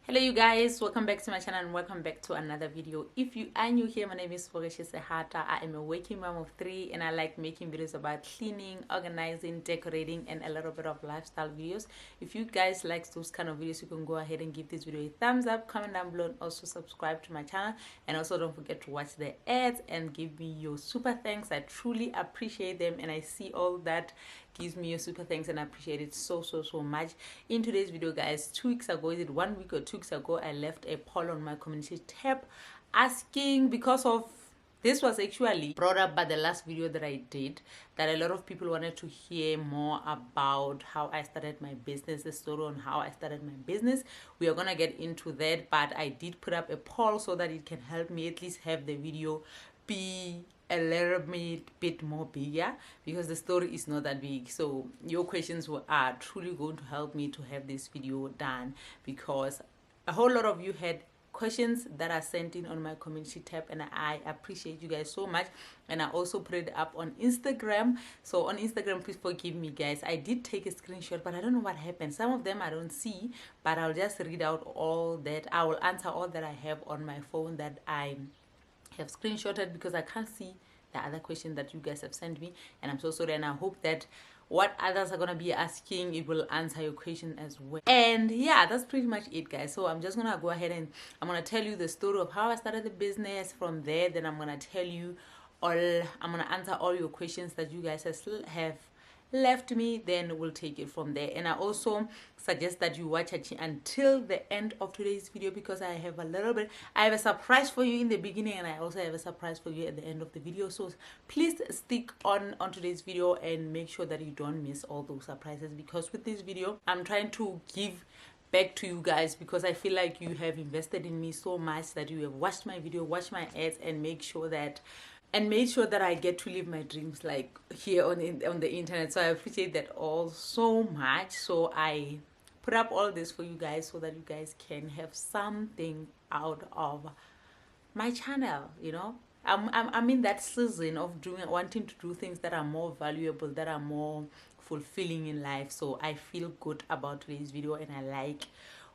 Hello you guys, welcome back to my channel and welcome back to another video. If you are new here, my name is Sehata. I am a working mom of 3 and I like making videos about cleaning, organizing, decorating and a little bit of lifestyle videos. If you guys like those kind of videos, you can go ahead and give this video a thumbs up, comment down below and also subscribe to my channel. And also don't forget to watch the ads and give me your super thanks. I truly appreciate them and I see all that gives me your super thanks and I appreciate it so much. In today's video guys, 2 weeks ago, is it 1 week or 2 weeks ago, I left a poll on my community tab asking, because of this was actually brought up by the last video that I did, that a lot of people wanted to hear more about how I started my business, the story on how I started my business. We are gonna get into that, but I did put up a poll so that it can help me at least have the video be a little bit more bigger, because the story is not that big. So your questions are truly going to help me to have this video done, because a whole lot of you had questions that are sent in on my community tab and I appreciate you guys so much. And I also put it up on Instagram. So on Instagram, please forgive me guys, I did take a screenshot but I don't know what happened. Some of them I don't see, but I'll just read out all that. I will answer all that I have on my phone that I have screenshotted, because I can't see the other question that you guys have sent me, and I'm so sorry. And I hope that what others are gonna be asking, it will answer your question as well. And yeah, that's pretty much it guys. So I'm just gonna go ahead and I'm gonna tell you the story of how I started the business. From there, then I'm gonna tell you all, I'm gonna answer all your questions that you guys have left me, then we'll take it from there. And I also suggest that you watch it until the end of today's video, because I have a surprise for you in the beginning and I also have a surprise for you at the end of the video. So please stick on today's video and make sure that you don't miss all those surprises, because with this video I'm trying to give back to you guys, because I feel like you have invested in me so much, that you have watched my video, watched my ads and made sure that I get to live my dreams like here on the internet. So I appreciate that all so much. So I put up all this for you guys so that you guys can have something out of my channel. You know, I'm in that season of wanting to do things that are more valuable, that are more fulfilling in life. So I feel good about today's video and I like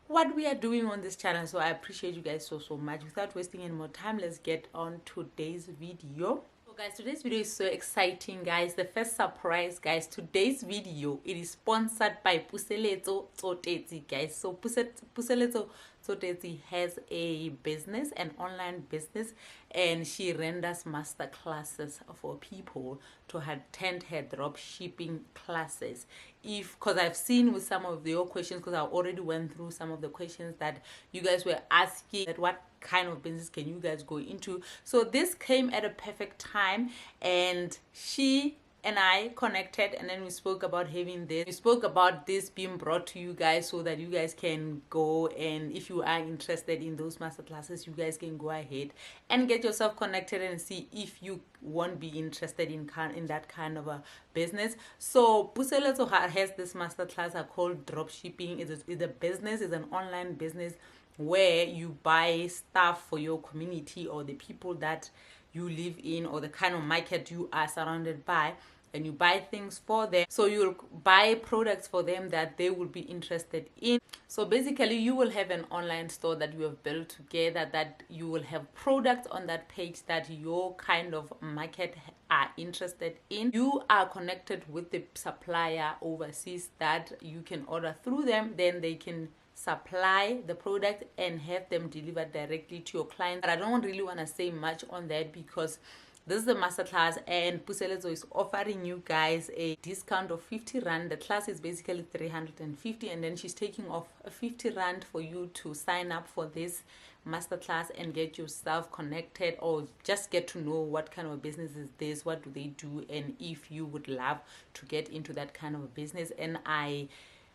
what we are doing on this channel. So I appreciate you guys so much. Without wasting any more time, let's get on today's video. So guys, today's video is so exciting guys. The first surprise guys, today's video, it is sponsored by Puseletso Tsotetsi guys. So Puseletso Tsotetsi has a business, an online business, and she renders master classes for people to attend her drop shipping classes. Because I've seen with some of your questions, because I already went through some of the questions that you guys were asking, that what kind of business can you guys go into. So this came at a perfect time, and she and I connected, and then we spoke about having this. We spoke about this being brought to you guys so that you guys can go, and if you are interested in those master classes, you guys can go ahead and get yourself connected and see if you won't be interested in that kind of a business. So Puseletso has this master class called Dropshipping. It's a business, it's an online business where you buy stuff for your community or the people that you live in or the kind of market you are surrounded by, and you buy things for them. So you'll buy products for them that they will be interested in. So basically you will have an online store that you have built together, that you will have products on that page that your kind of market are interested in. You are connected with the supplier overseas that you can order through them, then they can supply the product and have them delivered directly to your client. But I don't really want to say much on that, because this is a masterclass and Puseletso is offering you guys a discount of 50 rand. The class is basically 350, and then she's taking off 50 rand for you to sign up for this masterclass and get yourself connected, or just get to know what kind of a business is this, what do they do, and if you would love to get into that kind of a business. And I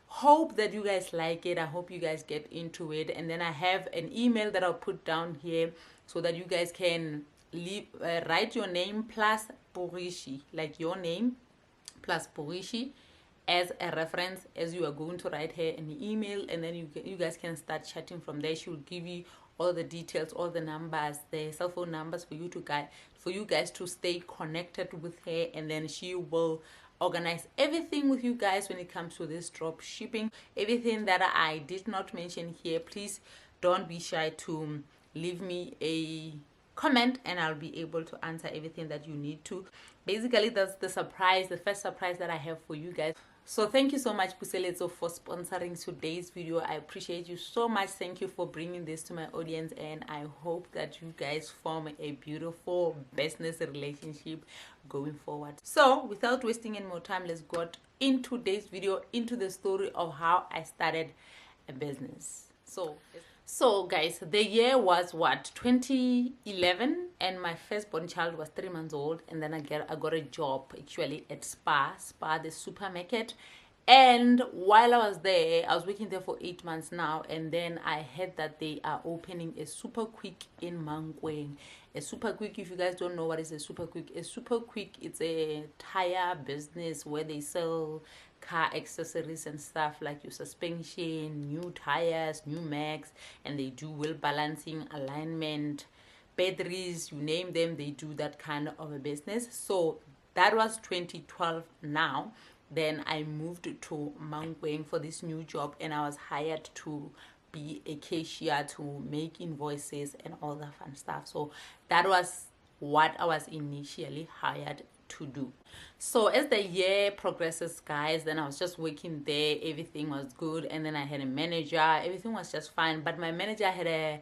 hope that you guys like it. I hope you guys get into it. And then I have an email that I'll put down here so that you guys can write your name plus Porishi, like your name plus Porishi, as a reference as you are going to write her an email, and then you guys can start chatting from there. She will give you all the details, all the numbers, the cell phone numbers for you guys to stay connected with her, and then she will organize everything with you guys when it comes to this drop shipping. Everything that I did not mention here, please don't be shy to leave me a comment, and I'll be able to answer everything that you need to. Basically, that's the first surprise that I have for you guys. So thank you so much, Puseletso, for sponsoring today's video. I appreciate you so much. Thank you for bringing this to my audience, and I hope that you guys form a beautiful business relationship going forward. So without wasting any more time, let's go into today's video, into the story of how I started a business. So guys, the year was what, 2011, and my firstborn child was 3 months old, and then I got a job actually at Spar, the supermarket. And while I was there, I was working there for 8 months now, and then I heard that they are opening a Super Quick in Mankweng. A Super Quick, if you guys don't know what is a Super Quick, it's a tire business where they sell car accessories and stuff like your suspension, new tires, new mags, and they do wheel balancing, alignment, batteries, you name them, they do that kind of a business. So that was 2012 now. Then I moved to Mankweng for this new job, and I was hired to be a cashier, to make invoices and all that fun stuff. So that was what I was initially hired to do. So as the year progresses, guys, then I was just working there, everything was good, and then I had a manager, everything was just fine. But my manager had a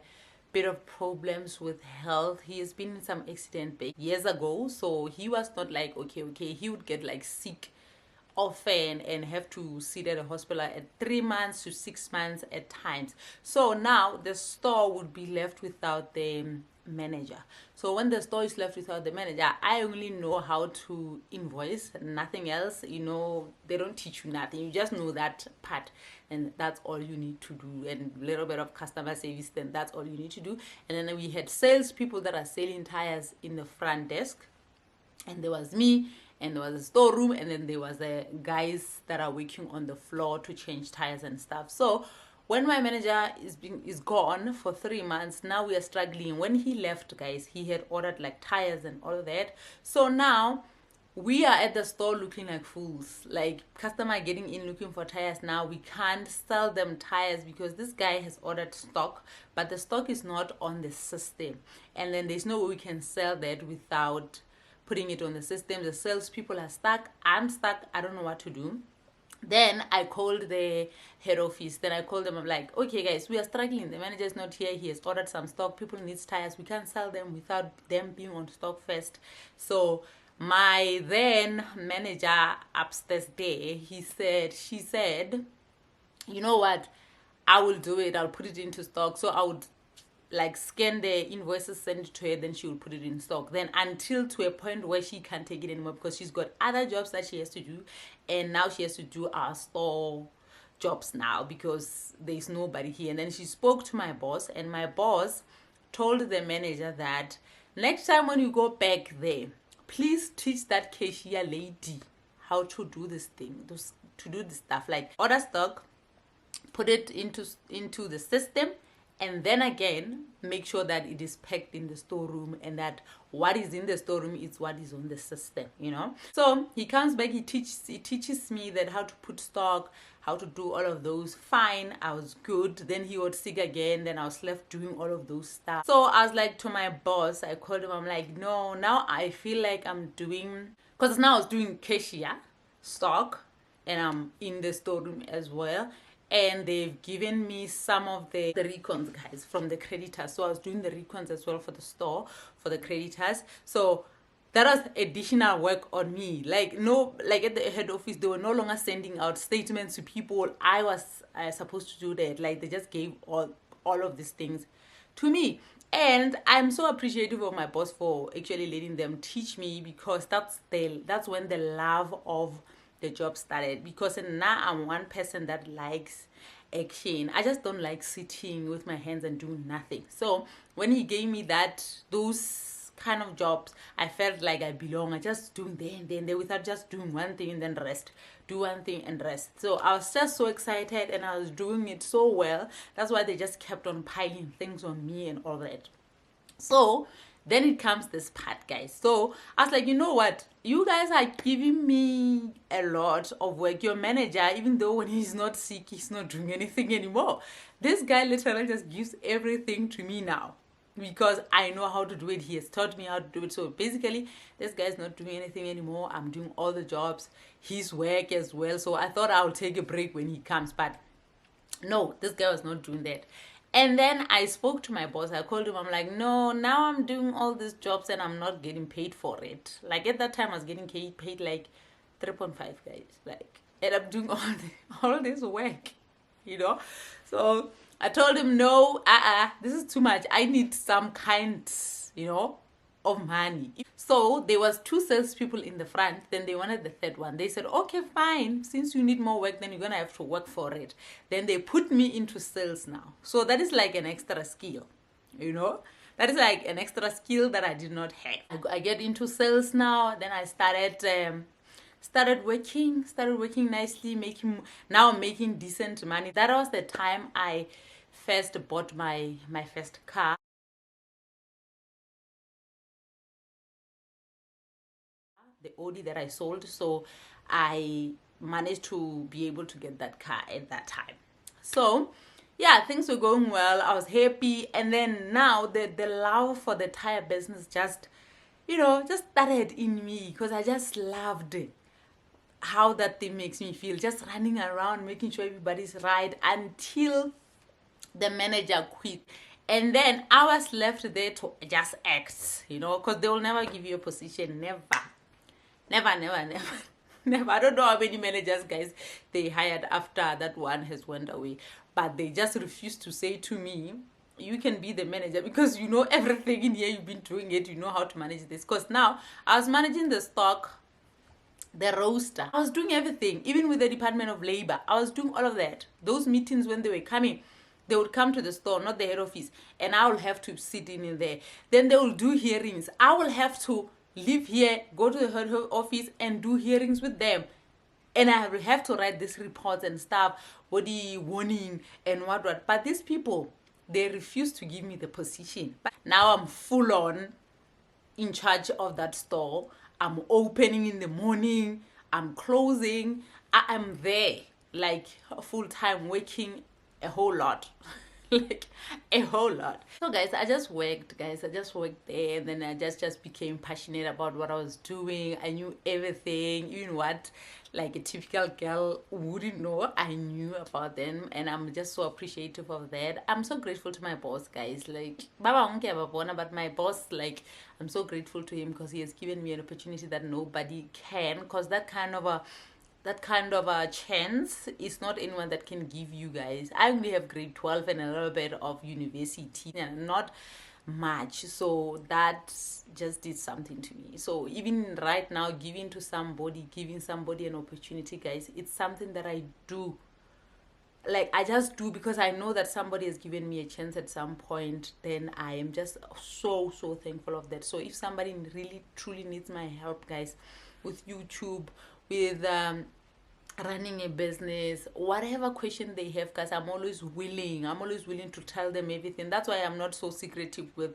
bit of problems with health. He has been in some accident years ago, so he was not like okay. He would get like sick often and have to sit at a hospital at 3 months to 6 months at times. So now the store would be left without the manager. So when the store is left without the manager, I only know how to invoice, nothing else. You know, they don't teach you nothing, you just know that part, and that's all you need to do, and a little bit of customer service, then that's all you need to do. And then we had sales people that are selling tires in the front desk, and there was me, and there was a storeroom, and then there was the guys that are working on the floor to change tires and stuff. So when my manager is gone for 3 months, now we are struggling. When he left, guys, he had ordered like tires and all of that. So now we are at the store looking like fools, like customer getting in looking for tires. Now we can't sell them tires because this guy has ordered stock, but the stock is not on the system, and then there's no way we can sell that without putting it on the system. The sales people are stuck, I'm stuck, I don't know what to do. Then I called the head office. Then I called them. I'm like, okay guys, we are struggling, the manager is not here, he has ordered some stock, people need tires, we can't sell them without them being on stock first. So my then manager upstairs there, she said, you know what, I will do it, I'll put it into stock. So I would like scan the invoices, send it to her, then she will put it in stock. Then until to a point where she can't take it anymore because she's got other jobs that she has to do, and now she has to do our store jobs now because there's nobody here. And then she spoke to my boss, and my boss told the manager that next time when you go back there, please teach that cashier lady how to do this thing, to do this stuff, like order stock, put it into the system, and then again make sure that it is packed in the storeroom, and that what is in the storeroom is what is on the system, you know. So he comes back, he teaches me that how to put stock, how to do all of those. Fine, I was good. Then he got sick again, then I was left doing all of those stuff. So I was like to my boss, I called him, I'm like, no, now I feel like I'm doing, because now I was doing cashier, stock, and I'm in the storeroom as well. And they've given me some of the recons, guys, from the creditors. So I was doing the recons as well for the store, for the creditors. So that was additional work on me. Like at the head office, they were no longer sending out statements to people. I was supposed to do that. Like they just gave all of these things to me. And I'm so appreciative of my boss for actually letting them teach me, because that's when the love of the job started. Because now I'm one person that likes action. I just don't like sitting with my hands and doing nothing. So when he gave me those kind of jobs, I felt like I belong. I just doing there without just doing one thing and then rest, do one thing and rest. So I was just so excited, and I was doing it so well. That's why they just kept on piling things on me and all that. So Then it comes this part, guys. So I was like, you know what? You guys are giving me a lot of work. Your manager, even though when he's not sick, he's not doing anything anymore. This guy literally just gives everything to me now because I know how to do it. He has taught me how to do it. So basically, this guy's not doing anything anymore. I'm doing all the jobs, his work as well. So I thought I'll take a break when he comes. But no, this guy was not doing that. And then I spoke to my boss. I called him. I'm like, no, now I'm doing all these jobs and I'm not getting paid for it. Like at that time, I was getting paid like 3.5, guys. Like, and I'm doing all this work, you know. So I told him, no, this is too much. I need some kind, you know, of money. So there was 2 salespeople in the front. Then they wanted the third one. They said, okay, fine. Since you need more work, then you're gonna have to work for it. Then they put me into sales now. So that is like an extra skill, you know. That is like an extra skill that I did not have. I get into sales now. Then I started working nicely, making decent money. That was the time I first bought my first car. The Audi that I sold. So I managed to be able to get that car at that time. So yeah, things were going well. I was happy. And then now the love for the tire business just, you know, just started in me because I just loved how that thing makes me feel. Just running around, making sure everybody's right until the manager quit. And then I was left there to just act, you know, because they will never give you a position. Never. Never. I don't know how many managers, guys, they hired after that one has went away. But they just refused to say to me, you can be the manager because you know everything in here. You've been doing it. You know how to manage this. Because now I was managing the stock, the roster. I was doing everything. Even with the Department of Labor, I was doing all of that. Those meetings when they were coming, they would come to the store, not the head office. And I will have to sit in there. Then they will do hearings. I will have to live here, go to the head office and do hearings with them. And I will have to write these reports and stuff, body warning and what. But these people, they refuse to give me the position. But now I'm full on in charge of that store. I'm opening in the morning. I'm closing. I am there, like full-time working a whole lot. Like a whole lot. So guys, I just worked there, and then I just became passionate about what I was doing. I knew everything, you know what, like a typical girl wouldn't know. I knew about them, and I'm just so appreciative of that. I'm so grateful to my boss, guys. Like but my boss, like, I'm so grateful to him because he has given me an opportunity that nobody can, because that kind of a chance is not anyone that can give you, guys. I only have grade 12 and a little bit of university and not much, so that just did something to me. So even right now, giving somebody an opportunity, guys, it's something that I do. Like, I just do because I know that somebody has given me a chance at some point. Then I am just so thankful of that. So if somebody really truly needs my help, guys, with YouTube, with running a business, whatever question they have, guys, I'm always willing to tell them everything. That's why I'm not so secretive with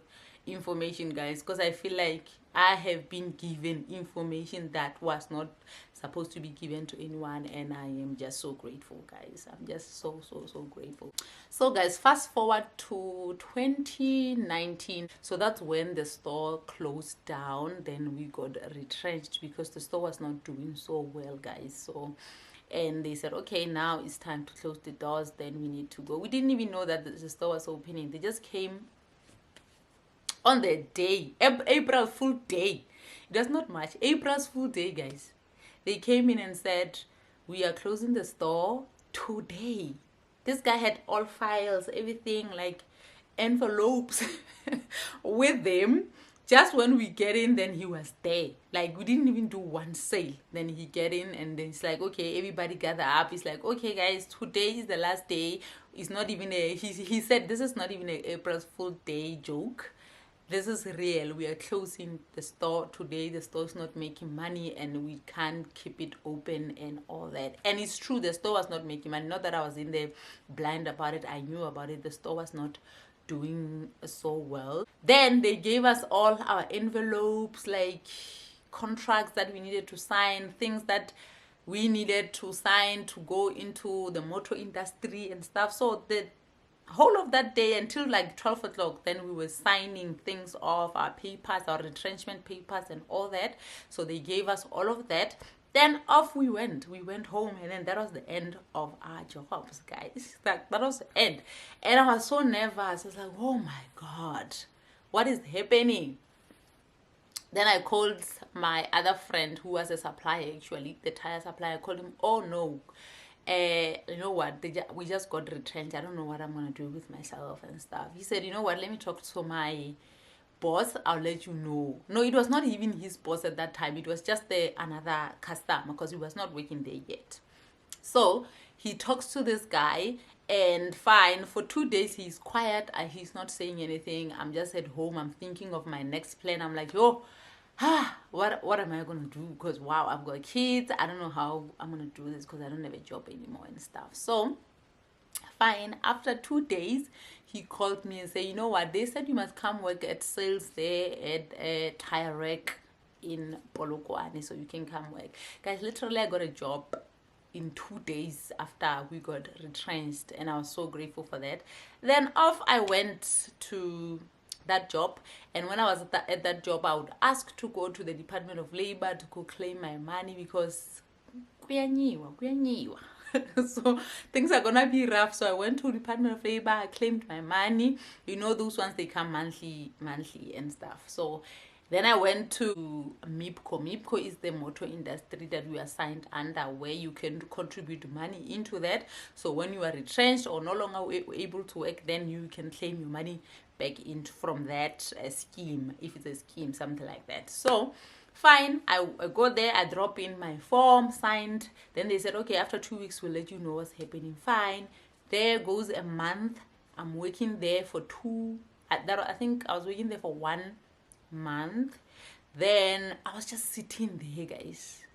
information, guys, because I feel like I have been given information that was not supposed to be given to anyone, and I am just so grateful, guys. I'm just so grateful. So guys, fast forward to 2019. So that's when the store closed down. Then we got retrenched because the store was not doing so well, guys. So, and they said, okay, now it's time to close the doors, then we need to go. We didn't even know that the store was opening. They just came on the day, April Fool Day. It was not much. April's Fool Day, guys. They came in and said, we are closing the store today. This guy had all files, everything, like envelopes with them. Just when we get in, then he was there. Like, we didn't even do one sale. Then he get in, and then it's like, okay, everybody gather up. It's like, okay, guys, today is the last day. It's not even he said this is not even an April Fool Day joke. this is real. We are closing the store today. The store's not making money and we can't keep it open and all that. And it's true, the store was not making money. Not that I was in there blind about it. I knew about it. The store was not doing so well. Then they gave us all our envelopes, like contracts that we needed to sign, things that we needed to sign to go into the motor industry and stuff. So the whole of that day until like 12 o'clock, then we were signing things off, our papers, our retrenchment papers and all that. So they gave us all of that. Then off we went home, and then that was the end of our jobs, guys. That was the end. And I was so nervous. I was like, oh my god, what is happening? Then I called my other friend who was a supplier, actually the tire supplier. I called him. Oh no, you know what, we just got retrenched. I don't know what I'm gonna do with myself and stuff. He said, you know what, let me talk to my boss, I'll let you know. No, it was not even his boss at that time. It was just another customer, because he was not working there yet. So he talks to this guy, and fine, for 2 days he's quiet. He's not saying anything. I'm just at home. I'm thinking of my next plan. I'm like, yo, what am I gonna do? Because wow, I've got kids. I don't know how I'm gonna do this because I don't have a job anymore and stuff. So fine, after 2 days he called me and said, you know what, they said you must come work at sales there at Tyre in Polokwane, so you can come work. Guys, literally I got a job in 2 days after we got retrenched, and I was so grateful for that. Then off I went to that job, and when I was at that job, I would ask to go to the Department of Labor to go claim my money, because kuyanyiwa. So things are gonna be rough. So I went to Department of Labor, I claimed my money. You know, those ones, they come monthly and stuff. So then I went to MIPCO. MIPCO is the motor industry that we are signed under, where you can contribute money into that. So when you are retrenched or no longer able to work, then you can claim your money back in from that scheme, if it's a scheme, something like that. So fine, I go there, I drop in my form, signed. Then they said, okay, after 2 weeks we'll let you know what's happening. Fine, there goes a month. I'm working there for I think I was working there for 1 month. Then I was just sitting there, guys.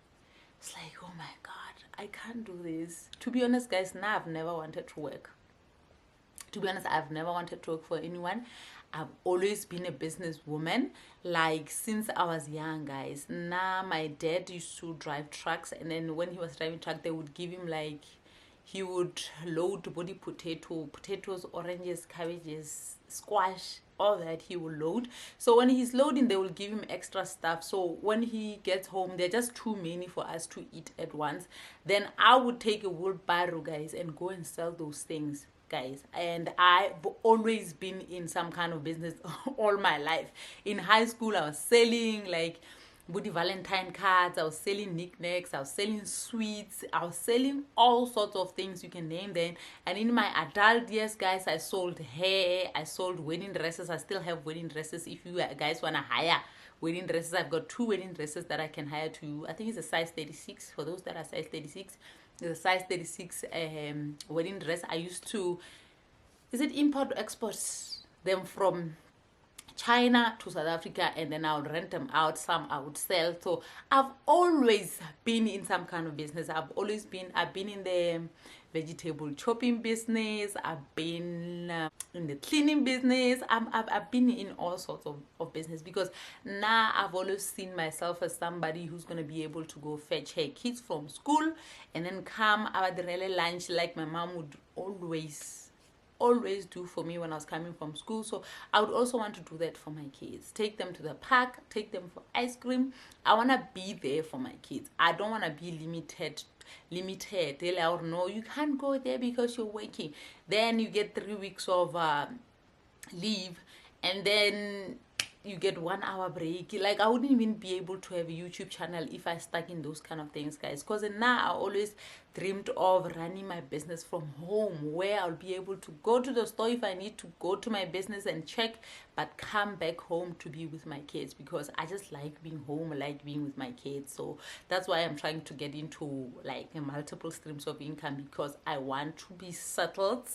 It's like, oh my god, I can't do this. To be honest, guys, now I've never wanted to work. To be honest, I've never wanted to work for anyone. I've always been a businesswoman, like since I was young, guys. Now my dad used to drive trucks, and then when he was driving truck, they would give him, like, he would load body potatoes, oranges, cabbages, squash, all that he will load. So when he's loading, they will give him extra stuff. So when he gets home, they're just too many for us to eat at once. Then I would take a wheelbarrow, guys, and go and sell those things, guys. And I've always been in some kind of business all my life. In high school, I was selling like Buddy Valentine cards, I was selling knickknacks, I was selling sweets, I was selling all sorts of things you can name them. And in my adult years, guys, I sold hair, I sold wedding dresses. I still have wedding dresses. If you guys want to hire wedding dresses, I've got 2 wedding dresses that I can hire to you. I think it's a size 36 for those that are size 36. It's a size 36 wedding dress. I used to, is it import or export them from China to South Africa, and then I would rent them out. Some I would sell. So I've always been in some kind of business. I've been in the vegetable chopping business. I've been in the cleaning business. I've been in all sorts of business, because now I've always seen myself as somebody who's going to be able to go fetch her kids from school and then come at the really lunch, like my mom would always do for me when I was coming from school. So I would also want to do that for my kids. Take them to the park, take them for ice cream. I want to be there for my kids. I don't want to be limited. They'll no, you can't go there because you're working. Then you get 3 weeks of leave, and then you get 1 hour break. Like, I wouldn't even be able to have a YouTube channel if I stuck in those kind of things, guys. Because now I always dreamed of running my business from home, where I'll be able to go to the store if I need to go to my business and check, but come back home to be with my kids, because I just like being home, I like being with my kids. So that's why I'm trying to get into like multiple streams of income, because I want to be settled.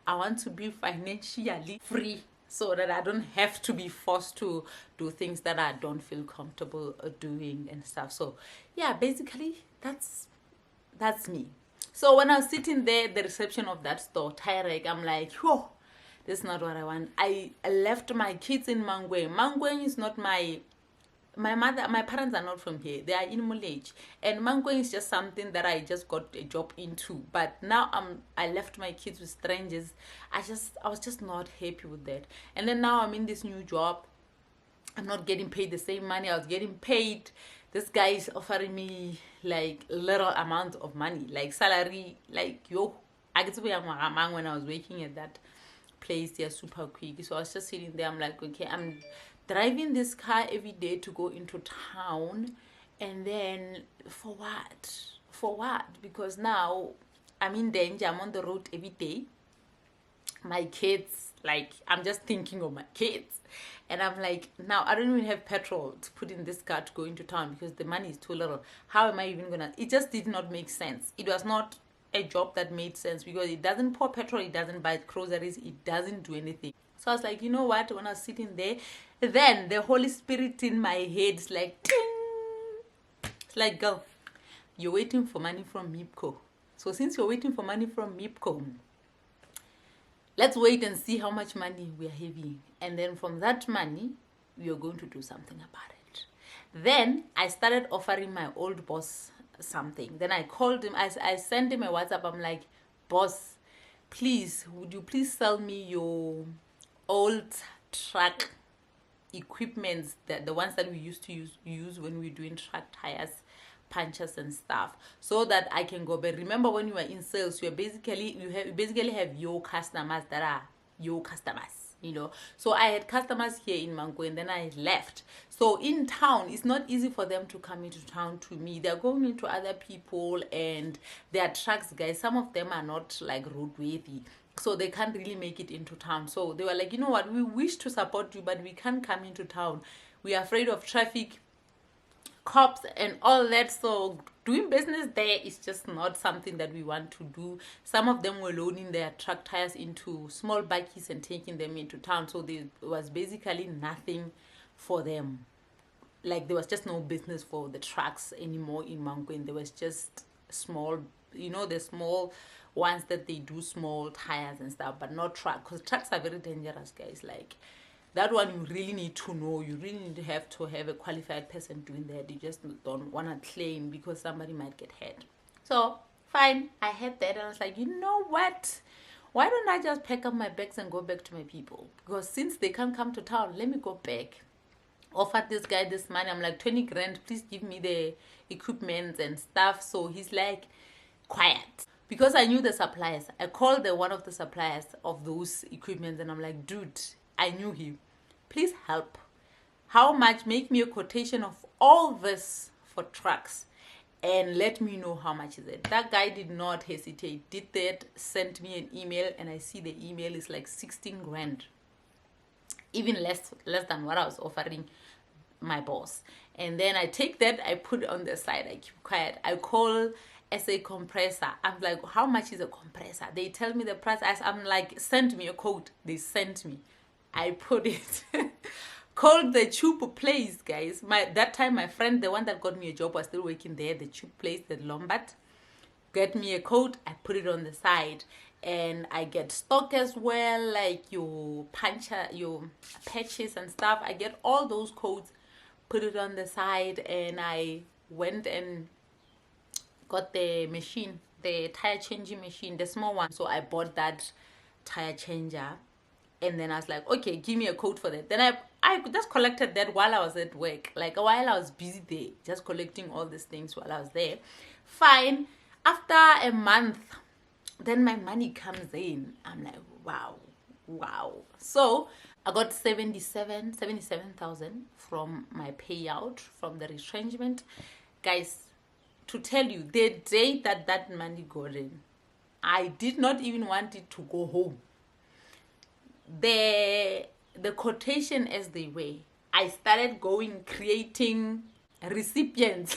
I want to be financially free. so that I don't have to be forced to do things that I don't feel comfortable doing and stuff. So yeah, basically that's me. So when I was sitting there at the reception of that store, Tyre, I'm like, whoa, this is not what I want. I left my kids in Mangweng. Mangweng is not my parents are not from here. They are in Mulej. And Mangweng is just something that I just got a job into. But now I left my kids with strangers. I was just not happy with that. And then now I'm in this new job. I'm not getting paid the same money I was getting paid. This guy is offering me like little amount of money, like salary, like yo. I get to be when I was working at that place there super quick. So I was just sitting there. I'm like, okay, I'm driving this car every day to go into town, and then for what? Because now I'm in danger. I'm on the road every day. My kids, like, I'm just thinking of my kids, and I'm like, now I don't even have petrol to put in this car to go into town because the money is too little. How am I even gonna? It just did not make sense. It was not a job that made sense because it doesn't pour petrol, it doesn't buy groceries, it doesn't do anything. So I was like, you know what? When I was sitting there, then the Holy Spirit in my head is like, ting! It's like, girl, you're waiting for money from MIPCO. So since you're waiting for money from MIPCO, let's wait and see how much money we are having. And then from that money, we are going to do something about it. Then I started offering my old boss something. Then I called him. I sent him a WhatsApp. I'm like, boss, please, would you please sell me your old truck equipments, the ones that we used to use when we were doing truck tires, punches and stuff, so that I can go. But remember, when you are in sales, you basically have your customers that are your customers, you know. So I had customers here in Mango, and then I left. So in town, it's not easy for them to come into town to me. They're going into other people, and their trucks, guys, some of them are not like roadworthy, so they can't really make it into town. So they were like, you know what, we wish to support you, but we can't come into town. We are afraid of traffic, cops and all that. So doing business there is just not something that we want to do. Some of them were loading their truck tires into small buggies and taking them into town. So there was basically nothing for them. Like, there was just no business for the trucks anymore in Mangweng. There was just small, you know, the small ones that they do small tires and stuff, but not truck, because trucks are very dangerous, guys. Like, that one you really need to know. You really need to have a qualified person doing that. You just don't want to claim because somebody might get hurt. So fine, I had that, and I was like, you know what? Why don't I just pack up my bags and go back to my people? Because since they can't come to town, let me go back. Offered this guy this money. I'm like, 20 grand, please give me the equipment and stuff. So he's like, quiet. Because I knew the suppliers. I called one of the suppliers of those equipment, and I'm like, dude, I knew him. Please help. How much? Make me a quotation of all this for trucks and let me know how much is it. That guy did not hesitate. Did that, sent me an email, and I see the email is like 16 grand. Even less than what I was offering my boss. And then I take that, I put it on the side, I keep quiet. I call SA compressor. I'm like, how much is a compressor? They tell me the price. I'm like, send me a quote. They sent me. I put it. Called the tube place, guys. That time my friend, the one that got me a job, was still working there. The tube place, the Lombard. Get me a quote. I put it on the side. And I get stock as well, like your puncher, your patches and stuff. I get all those quotes, put it on the side, and I went and got the machine, the tire changing machine, the small one. So I bought that tire changer, and then I was like, okay, give me a quote for that. Then I just collected that while I was at work, like while I was busy there, just collecting all these things while I was there. Fine. After a month, then my money comes in. I'm like, wow. So I got 77,000 from my payout from the retrenchment. Guys, to tell you, the day that money got in, I did not even want it to go home. The quotation as they were, I started creating recipients.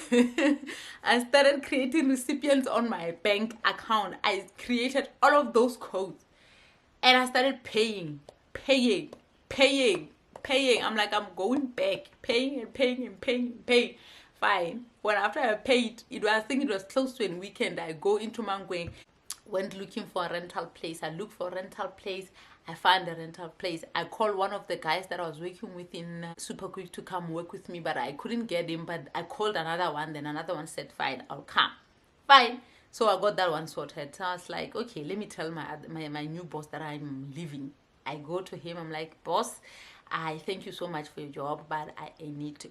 I started creating recipients on my bank account. I created all of those codes, and I started paying. paying. I'm like, I'm going back, paying and paying and paying and paying. Fine. When after I paid, I think it was close to a weekend, I go into Mankweng, went looking for a rental place. I looked for a rental place. I found a rental place. I called one of the guys that I was working with in Super Quick to come work with me, but I couldn't get him. But I called another one. Then another one said, fine, I'll come. Fine. So I got that one sorted. So I was like, okay, let me tell my new boss that I'm leaving. I go to him. I'm like, boss, I thank you so much for your job, but I need to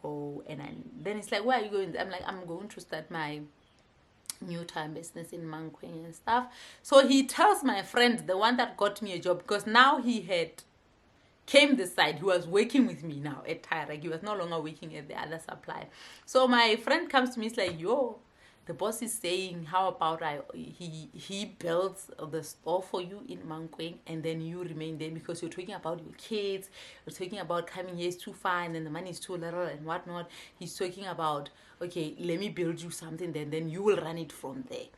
go. And then it's like, where are you going? I'm like, I'm going to start my new time business in Mankweng and stuff. So he tells my friend, the one that got me a job, because now he had came this side, he was working with me now at Tyre. He was no longer working at the other supplier. So my friend comes to me, he's like, yo, the boss is saying, how about he builds the store for you in Mankweng, and then you remain there, because you're talking about your kids, you're talking about coming here is too far and then the money is too little and whatnot. He's talking about, okay, let me build you something, then you will run it from there.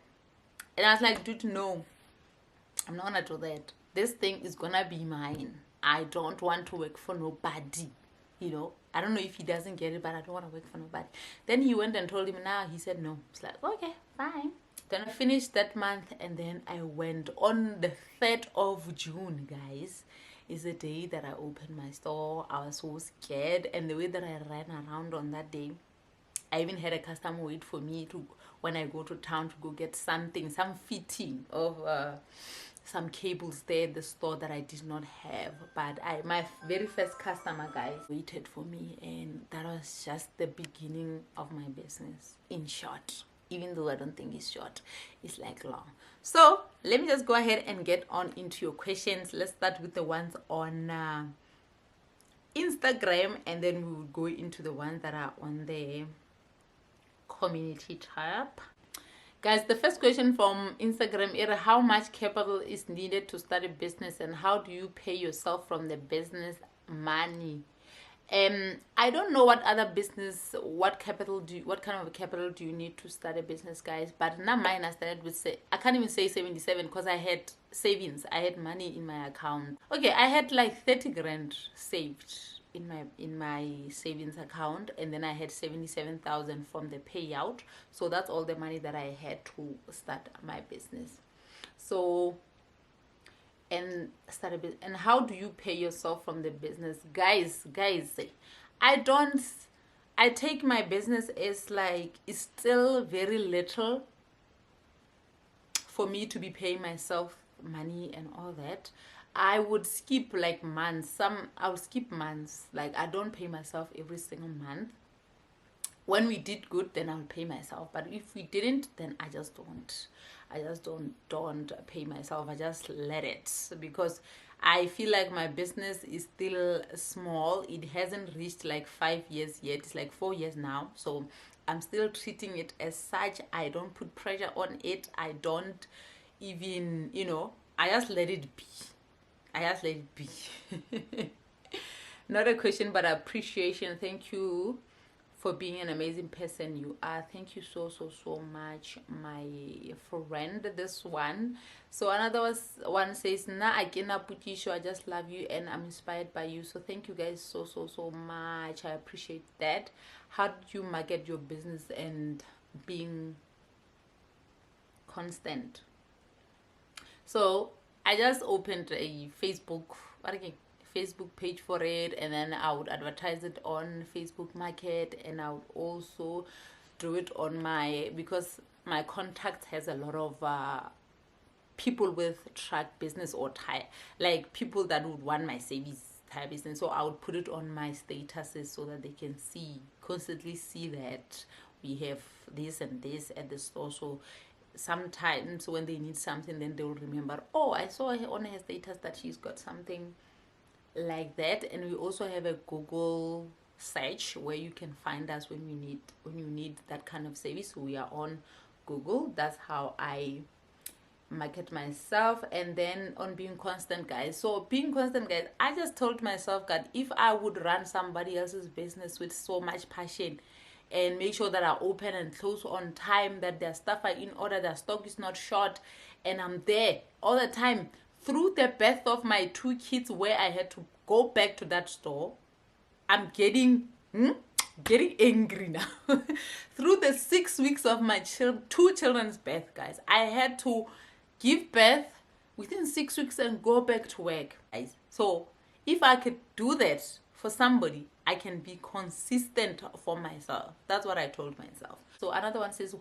And I was like, dude, no, I'm not gonna do that. This thing is gonna be mine. I don't want to work for nobody. I don't know if he doesn't get it, but I don't want to work for nobody. Then he went and told him now. He said no. It's like, okay, fine. Then I finished that month, and then I went on the 3rd of June, guys. Is the day that I opened my store. I was so scared, and the way that I ran around on that day, I even had a customer wait for me to, when I go to town, to go get something, some fitting of some cables there at the store that I did not have. But my very first customer, guys, waited for me, and that was just the beginning of my business, in short. Even though I don't think it's short, it's like long. So let me just go ahead and get on into your questions. Let's start with the ones on Instagram, and then we will go into the ones that are on the community tab. Guys, the first question from Instagram is, how much capital is needed to start a business, and how do you pay yourself from the business money? I don't know what other business, what kind of capital do you need to start a business, guys? But now mine, I started with, I can't even say 77, because I had savings. I had money in my account. Okay, I had like 30 grand saved in my savings account, and then I had 77,000 from the payout. So that's all the money that I had to start my business. So and how do you pay yourself from the business, guys? I take my business as like, it's still very little for me to be paying myself money and all that. I would skip like months. I'll skip months. Like, I don't pay myself every single month. When we did good, then I'll pay myself. But if we didn't, then I just don't pay myself. I just let it, because I feel like my business is still small. It hasn't reached like 5 years yet. It's like 4 years now. So I'm still treating it as such. I don't put pressure on it. I don't even, I just let it be. Not a question, but appreciation. Thank you for being an amazing person you are. Thank you so much, my friend. This one. So another one says, na akina putisho, I just love you and I'm inspired by you. So thank you guys so much. I appreciate that. How did you market your business and being constant? So I just opened a Facebook page for it, and then I would advertise it on Facebook Market, and I would also do it on because my contact has a lot of people with truck business or tire, like people that would want my service tire business. So I would put it on my statuses so that they can constantly see that we have this and this at the store. So sometimes when they need something, then they will remember, oh, I saw on her status that she's got something like that. And we also have a Google search where you can find us when you need that kind of service. We are on Google. That's how I market myself. And then on being constant, guys. So being constant, guys, I just told myself that if I would run somebody else's business with so much passion and make sure that I open and close on time, that their stuff are in order, their stock is not short, and I'm there all the time through the birth of my 2 kids, where I had to go back to that store, I'm getting angry now. Through the 6 weeks of my 2 children's birth, guys, I had to give birth within 6 weeks and go back to work, guys. So if I could do that for somebody, I can be consistent for myself. That's what I told myself. So another one says,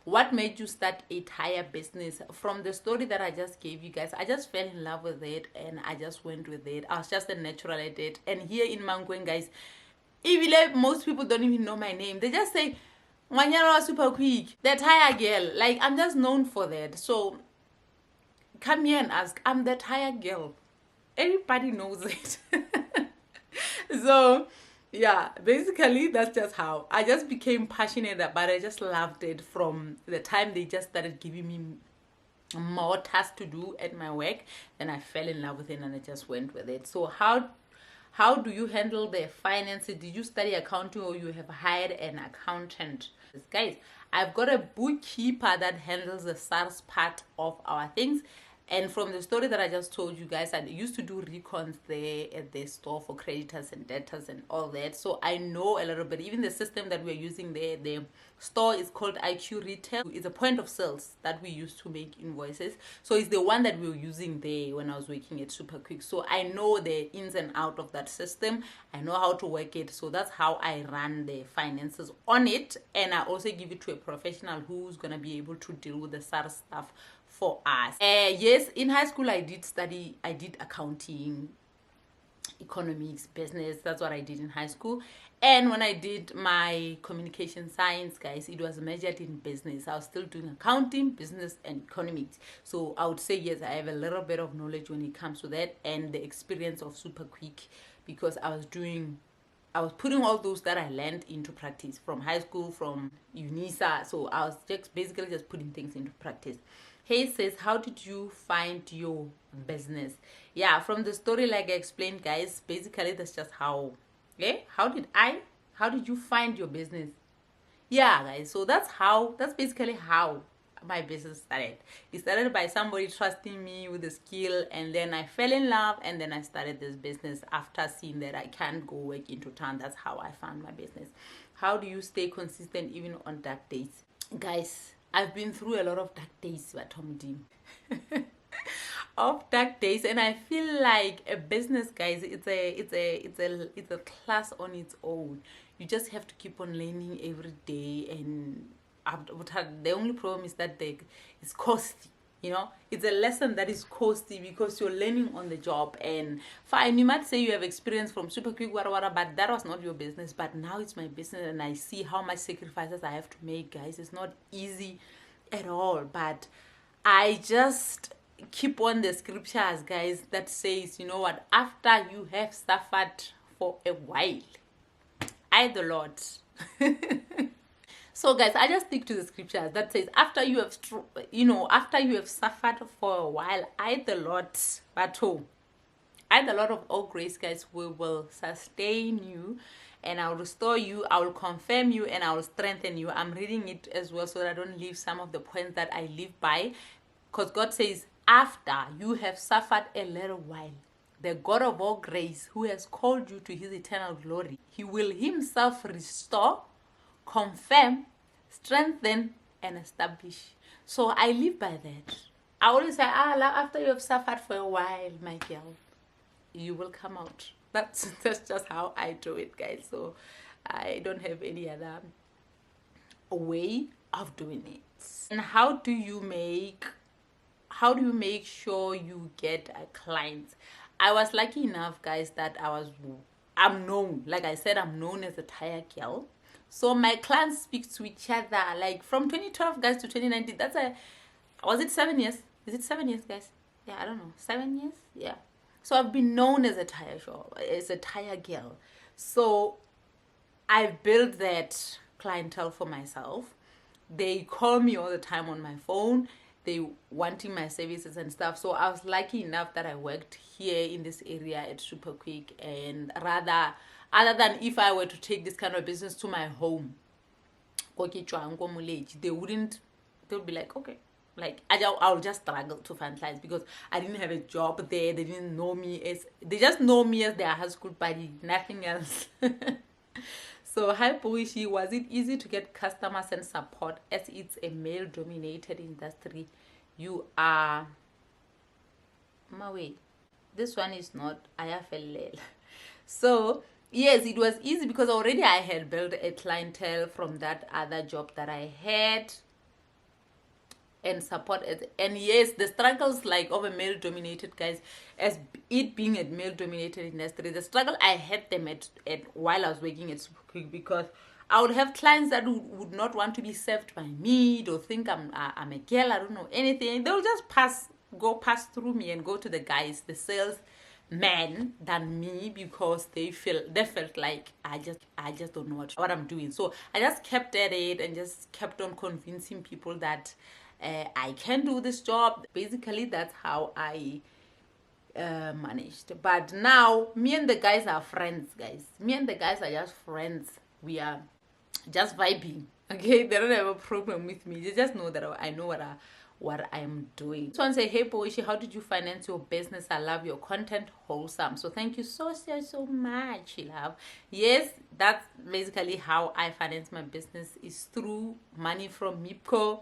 what made you start a Tyre business? From the story that I just gave you guys, I just fell in love with it and I just went with it. I was just a natural at it. And here in Mangwen, guys, even most people don't even know my name. They just say, Manyara super quick, the Tyre girl. Like, I'm just known for that. So come here and ask, I'm the Tyre girl. Everybody knows it. So yeah, basically that's just how I just became passionate about it. I just loved it from the time they just started giving me more tasks to do at my work. Then I fell in love with it and I just went with it. So how do you handle the finances? Did you study accounting or you have hired an accountant? Guys, I've got a bookkeeper that handles the SARS part of our things. And from the story that I just told you guys, I used to do recons there at the store for creditors and debtors and all that. So I know a little bit. Even the system that we're using there, the store is called IQ Retail. It's a point of sales that we use to make invoices. So it's the one that we were using there when I was working at Super Quick. So I know the ins and out of that system. I know how to work it. So that's how I run the finances on it. And I also give it to a professional who's going to be able to deal with the SARS stuff for us. Yes, in high school I did accounting, economics, business. That's what I did in high school. And when I did my communication science, guys, it was majored in business. I was still doing accounting, business, and economics. So I would say yes, I have a little bit of knowledge when it comes to that, and the experience of Super Quick, because I was putting all those that I learned into practice from high school, from UNISA. So I was basically just putting things into practice. Hey says, how did you find your business? Yeah, from the story, like I explained, guys, basically that's just how. How did you find your business? Yeah, guys, so that's basically how my business started. It started by somebody trusting me with the skill, and then I fell in love, and then I started this business after seeing that I can't go work into town. That's how I found my business. How do you stay consistent even on dark days? Guys, I've been through a lot of dark days, but Tom Dean. Of dark days, and I feel like a business, guys, it's a class on its own. You just have to keep on learning every day, and the only problem is that it's costly. It's a lesson that is costly because you're learning on the job. And fine, you might say you have experience from Super Quick, but that was not your business. But now it's my business, and I see how much sacrifices I have to make, guys. It's not easy at all, but I just keep on the scriptures, guys, that says, you know what, after you have suffered for a while, I the Lord. So guys, I just stick to the scriptures that says, after you have suffered for a while, I the Lord, I the Lord of all grace, guys, will sustain you, and I'll restore you, I will confirm you, and I will strengthen you. I'm reading it as well so that I don't leave some of the points that I live by, because God says, after you have suffered a little while, the God of all grace, who has called you to his eternal glory, he will himself restore, confirm, strengthen, and establish. So I live by that. I always say, after you have suffered for a while, my girl, you will come out. That's just how I do it, guys. So I don't have any other way of doing it. And how do you make sure you get a client? I was lucky enough, guys, that I'm known. Like I said, I'm known as a Tyre girl. So my clients speak to each other. Like from 2012, guys, to 2019. Was it 7 years? Is it 7 years, guys? Yeah, I don't know. 7 years? Yeah. So I've been known as a Tyre girl. So I built that clientele for myself. They call me all the time on my phone. They wanting my services and stuff. So I was lucky enough that I worked here in this area at Super Quick, and other than if I were to take this kind of business to my home, they'll be like, okay, Like I'll just struggle to find clients because I didn't have a job there. They didn't know me as, they just know me as their high school buddy, nothing else. So hi Puishi, was it easy to get customers and support as it's a male dominated industry? You are Mawe. This one is not IFLL. So yes, it was easy because already I had built a clientele from that other job that I had and support it. And yes, the struggles like of a male dominated, guys, as it being a male dominated industry, the struggle I had them at while I was working at Super Quick, because I would have clients that would not want to be served by me. They'll think I'm a girl, I don't know anything. They'll just go pass through me and go to the guys, the sales men, than me, because they felt like I just don't know what I'm doing. So I just kept at it and just kept on convincing people that I can do this job. Basically, that's how I managed. But now me and the guys are friends, guys. Me and the guys are just friends. We are just vibing. Okay, they don't have a problem with me. They just know that I know what I'm doing. So I say, hey Boishi, how did you finance your business? I love your content, wholesome. So thank you so much, love. Yes, that's basically how I finance my business, is through money from MIPCO,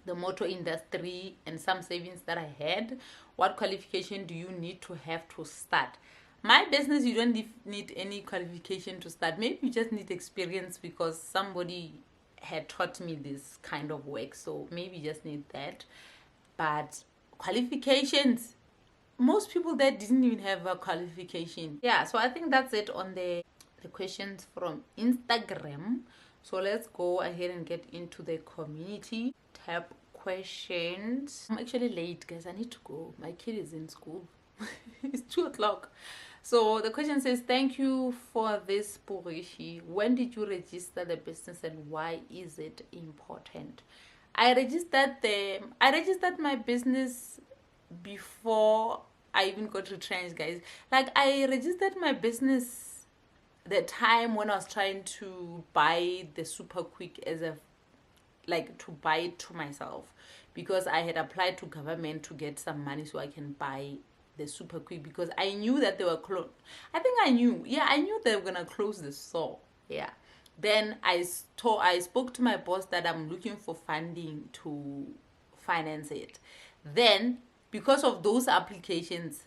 the motor industry, and some savings that I had. What qualification do you need to have to start my business? You don't need any qualification to start. Maybe you just need experience because somebody had taught me this kind of work, so maybe you just need that. But qualifications, most people there didn't even have a qualification. Yeah, so I think that's it on the questions from Instagram. So let's go ahead and get into the community tab questions. I'm actually late, guys. I need to go. My kid is in school. It's 2 o'clock. So the question says, thank you for this, Purishi. When did you register the business and why is it important? I registered my business before I even got retrenched, guys. Like, I registered my business the time when I was trying to buy the Super Quick to buy it to myself, because I had applied to government to get some money so I can buy the Super Quick, because I knew that they were closed. I knew they were gonna close the store. Yeah. Then I spoke to my boss that I'm looking for funding to finance it. Then, because of those applications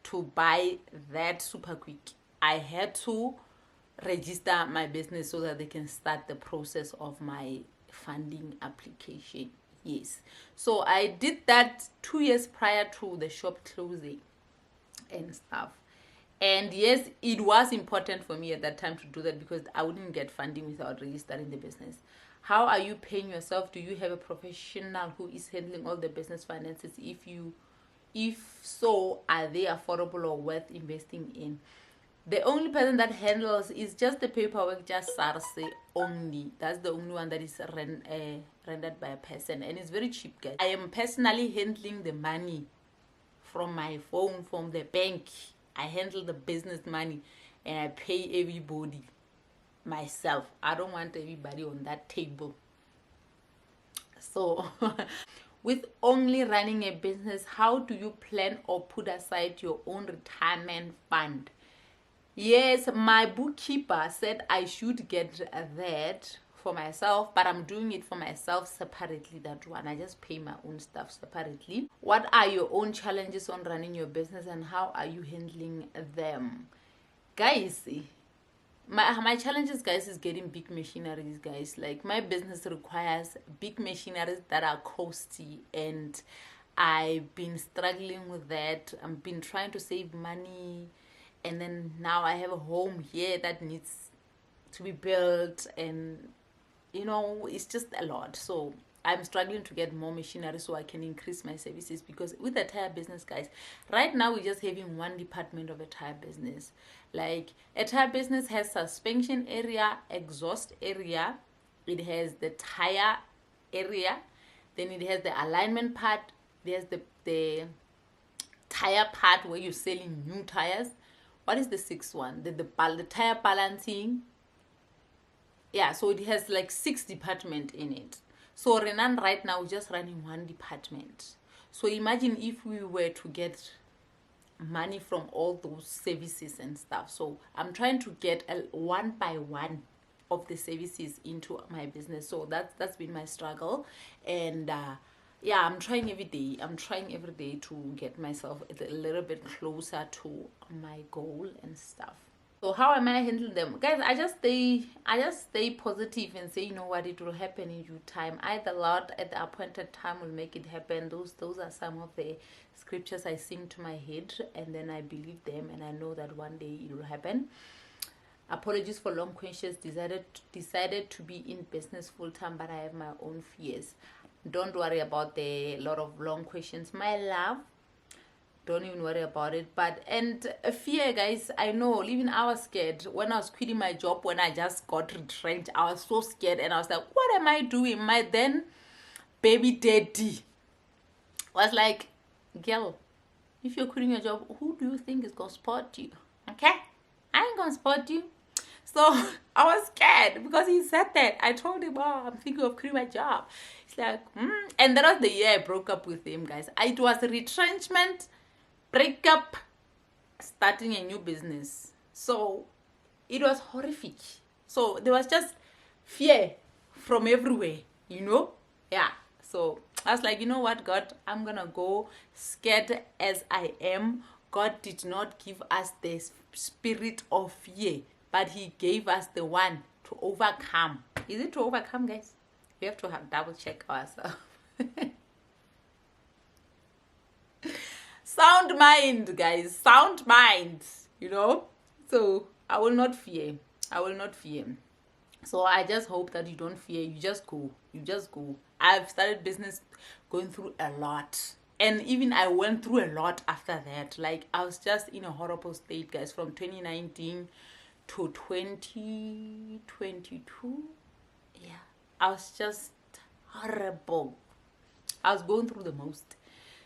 to buy that Super Quick, I had to register my business so that they can start the process of my funding application. Yes, so I did that 2 years prior to the shop closing and stuff. And yes, it was important for me at that time to do that because I wouldn't get funding without registering the business. How are you paying yourself? Do you have a professional who is handling all the business finances? If so, are they affordable or worth investing in? The only person that handles is just the paperwork, just SARS only. That's the only one that is rendered by a person, and it's very cheap, guys. I am personally handling the money from my phone, from the bank. I handle the business money and I pay everybody myself. I don't want everybody on that table. So with only running a business, how do you plan or put aside your own retirement fund? Yes, my bookkeeper said I should get that for myself, but I'm doing it for myself separately, that one. I just pay my own stuff separately. What are your own challenges on running your business and how are you handling them? Guys, my challenges, guys, is getting big machineries, guys. Like, my business requires big machineries that are costly, and I've been struggling with that. I've been trying to save money, and then now I have a home here that needs to be built, and it's just a lot. So I'm struggling to get more machinery so I can increase my services, because with the tire business, guys, right now we're just having one department of a tire business. Like, a tire business has suspension area, exhaust area, it has the tire area, then it has the alignment part, there's the tire part where you're selling new tires. What is the sixth one? The tire balancing. Yeah, so it has like 6 departments in it. So Renan right now is just running one department. So imagine if we were to get money from all those services and stuff. So I'm trying to get one by one of the services into my business. So that's been my struggle. And yeah, I'm trying every day. I'm trying every day to get myself a little bit closer to my goal and stuff. So how am I handling them, guys? I just stay positive and say, you know what, it will happen in due time. The Lord at the appointed time will make it happen. Those are some of the scriptures I sing to my head, and then I believe them, and I know that one day it will happen. Apologies for long questions. Decided to be in business full time, but I have my own fears. Don't worry about the lot of long questions, my love. Don't even worry about it. And fear, guys, I know, even I was scared when I was quitting my job, when I just got retrenched. I was so scared, and I was like, what am I doing? My then baby daddy was like, girl, if you're quitting your job, who do you think is gonna support you? Okay, I ain't gonna support you. So I was scared because he said that. I told him, oh, I'm thinking of quitting my job. He's like, and that was the year I broke up with him, guys. It was a retrenchment, breakup, starting a new business. So it was horrific. So there was just fear from everywhere, you know? Yeah. So I was like, you know what, God, I'm gonna go scared as I am. God did not give us the spirit of fear, but he gave us the one to overcome. Is it to overcome, guys? We have to double check ourselves. Sound mind, guys. Sound mind, you know. So I will not fear. I will not fear. So I just hope that you don't fear. You just go. You just go. I've started business going through a lot. And even I went through a lot after that. Like, I was just in a horrible state, guys, from 2019 to 2022. Yeah. I was just horrible. I was going through the most.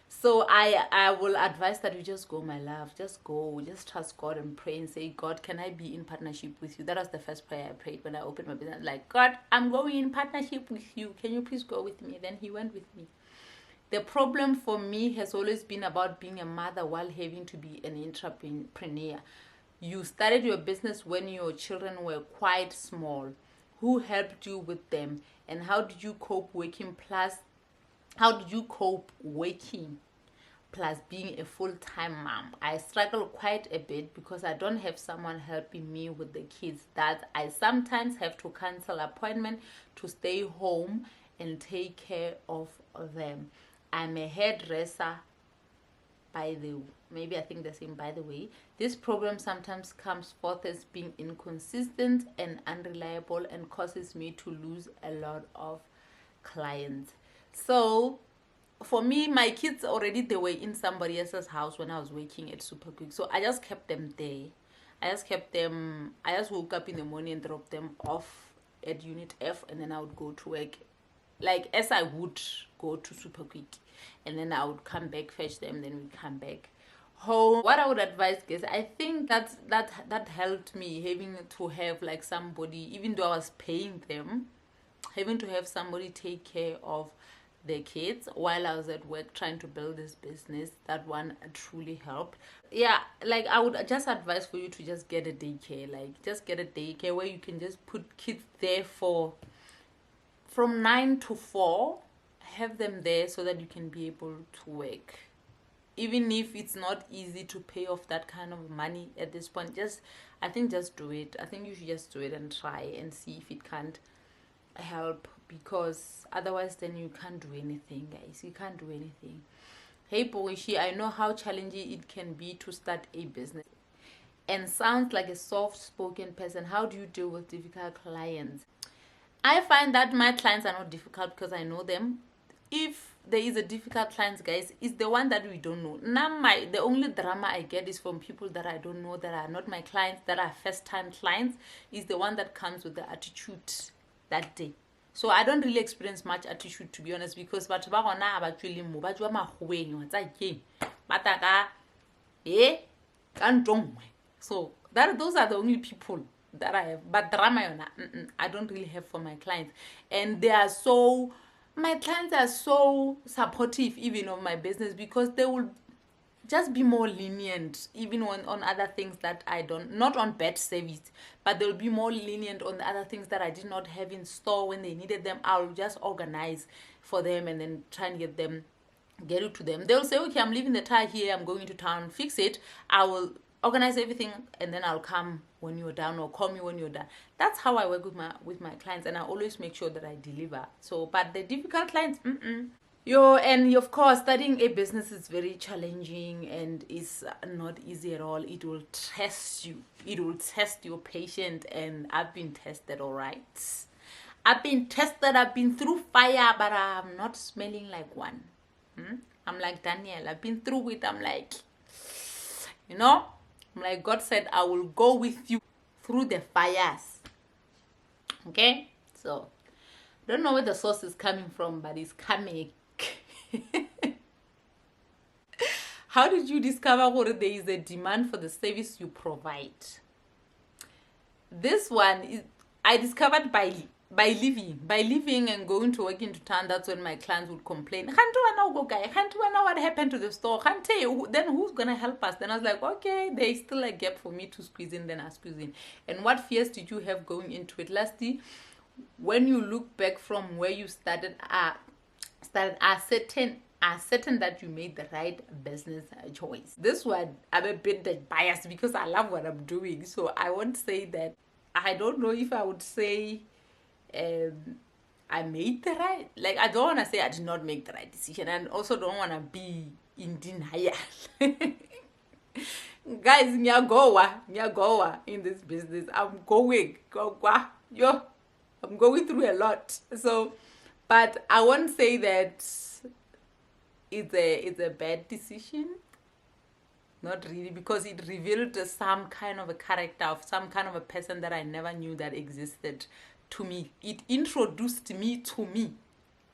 So I will advise that you just go, my love. Just go. Just trust God and pray and say, God, can I be in partnership with you? That was the first prayer I prayed when I opened my business. Like, God, I'm going in partnership with you. Can you please go with me? Then he went with me. The problem for me has always been about being a mother while having to be an entrepreneur. You started your business when your children were quite small. Who helped you with them? And how did you cope working plus being a full-time mom? I struggle quite a bit because I don't have someone helping me with the kids, that I sometimes have to cancel appointment to stay home and take care of them. I'm a hairdresser, by the way. This problem sometimes comes forth as being inconsistent and unreliable and causes me to lose a lot of clients. So for me, my kids already, they were in somebody else's house when I was working at Super Quick. So I just kept them there. I just woke up in the morning and dropped them off at Unit F, and then I would go to work, like as I would go to Super Quick, and then I would come back, fetch them, then we come back home. What I would advise, guys, I think that helped me, having to have like somebody, even though I was paying them, having to have somebody take care of the kids while I was at work trying to build this business. That one truly helped. Yeah, like I would just advise for you to just get a daycare. Like, just get a daycare where you can just put kids there from 9 to 4. Have them there so that you can be able to work. Even if it's not easy to pay off that kind of money at this point, I think just do it. I think you should just do it and try and see if it can't help, because otherwise then you can't do anything, guys. You can't do anything. Hey Boishi, I know how challenging it can be to start a business and sounds like a soft-spoken person. How do you deal with difficult clients? I find that my clients are not difficult because I know them. If there is a difficult client, guys, it's the one that we don't know. Now the only drama I get is from people that I don't know, that are not my clients, that are first-time clients, is the one that comes with the attitude that day. So I don't really experience much attitude, to be honest, because batho ba gona ba tswele mo ba jwa mahweng wa tsa keng bata ka ka ntongwe. So those are the only people that I have. But drama yona, I don't really have for my clients, and they are so my clients are so supportive even of my business, because they will just be more lenient even on other things that I don't, not on bad service, but they'll be more lenient on the other things that I did not have in store. When they needed them, I'll just organize for them and then try and get it to them. They'll say, okay, I'm leaving the tire here, I'm going to town, fix it. I will organize everything and then I'll come when you're done, or call me when you're done. That's how I work with my clients, and I always make sure that I deliver. So, but the difficult clients, and of course, starting a business is very challenging and it's not easy at all. It will test you. It will test your patience, and I've been tested, all right. I've been tested. I've been through fire, but I'm not smelling like one. I'm like Daniel. I've been through it. I'm like, I'm like, God said, I will go with you through the fires. Okay? So, I don't know where the source is coming from, but it's coming. How did you discover that there is a demand for the service you provide? This one is I discovered by living and going to work into town. That's when my clients would complain, can't know what happened to the store, then who's gonna help us? Then I was like, okay, there's still a gap for me to squeeze in. Then I squeeze in. And what fears did you have going into it? Lastly, when you look back from where you started, are certain that you made the right business choice. This one, I'm a bit biased because I love what I'm doing. So I won't say that. I don't know if I would say I made the right, like, I don't want to say I did not make the right decision, and also don't want to be in denial. Guys, nyagoa in this business. I'm going through a lot. So, but I won't say that it's a bad decision. Not really, because it revealed some kind of a character of some kind of a person that I never knew that existed to me. It introduced me to me.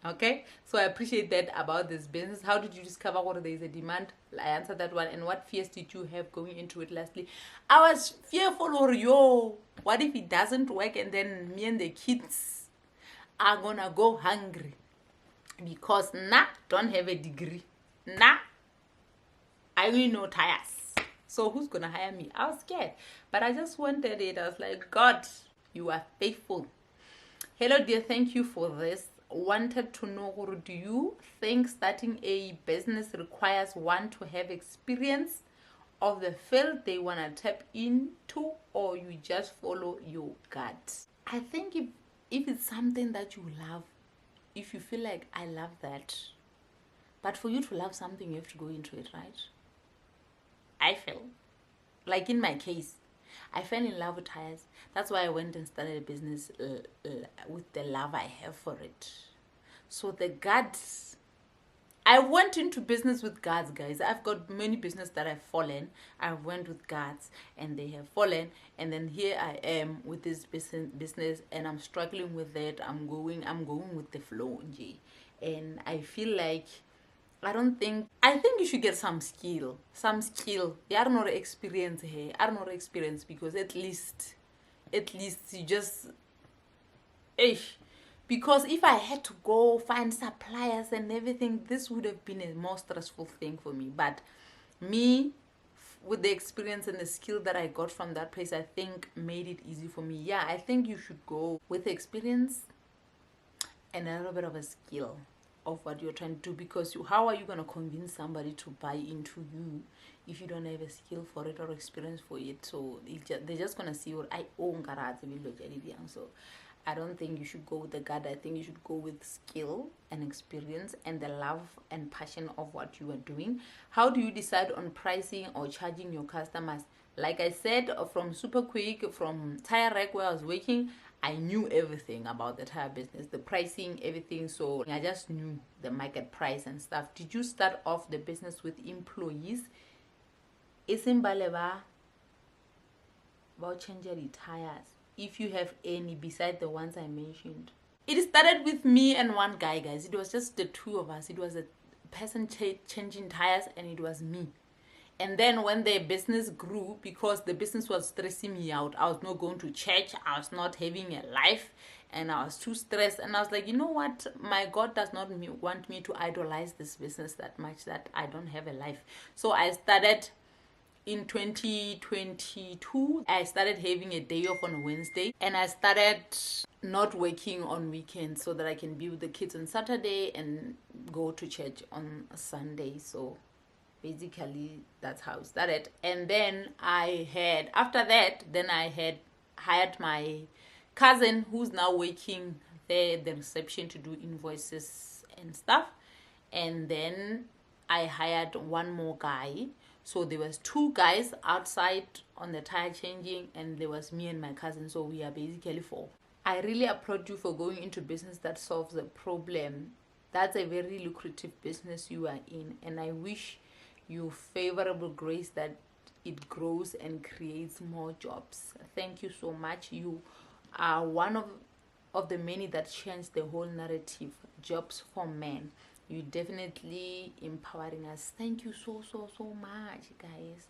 Okay, so I appreciate that about this business. How did you discover what there is a demand? I answered that one. And what fears did you have going into it? Lastly, I was fearful, or what if it doesn't work and then me and the kids are gonna go hungry because don't have a degree, I only know tires, so who's gonna hire me? I was scared, but I just wanted it. I was like, God, you are faithful. Hello dear, thank you for this. Wanted to know, do you think starting a business requires one to have experience of the field they want to tap into, or you just follow your gut? I think if it's something that you love, if you feel like, I love that, but for you to love something, you have to go into it, right? I feel like, in my case, I fell in love with tires. That's why I went and started a business with the love I have for it. So the guts, I went into business with guts, guys. I've got many business that have fallen. I went with guts and they have fallen. And then here I am with this business and I'm struggling with that. I'm going with the flow, and I feel like, I think you should get some skill. I don't know the experience here. I don't know the experience, because at least you just, because if I had to go find suppliers and everything, this would have been a more stressful thing for me. But me, with the experience and the skill that I got from that place, I think made it easy for me. Yeah, I think you should go with experience and a little bit of a skill of what you're trying to do, because how are you going to convince somebody to buy into you if you don't have a skill for it or experience for it? So they're just going to see what I own. So I don't think you should go with the gut. I think you should go with skill and experience and the love and passion of what you are doing. How do you decide on pricing or charging your customers? Like I said, from Super Quick, from Tyre where I was working, I knew everything about the tire business, the pricing, everything. So I just knew the market price and stuff. Did you start off the business with employees? Isimbaleba about changing tires, if you have any beside the ones I mentioned. It started with me and one guy, guys. It was just the two of us. It was a person changing tires, and it was me. And then when the business grew, because the business was stressing me out, I was not going to church, I was not having a life, and I was too stressed. And I was like, you know what? My God does not want me to idolize this business that much that I don't have a life. So I started in 2022. I started having a day off on a Wednesday, and I started not working on weekends so that I can be with the kids on Saturday and go to church on Sunday. So basically that's how it started. And then after that I had hired my cousin, who's now working there at the reception, to do invoices and stuff. And then I hired one more guy. So there was 2 guys outside on the tire changing, and there was me and my cousin. So we are basically 4. I really applaud you for going into business that solves a problem. That's a very lucrative business you are in, and I wish you favorable grace that it grows and creates more jobs. Thank you so much. You are one of the many that changed the whole narrative. Jobs for men. You definitely empowering us. Thank you so much, guys.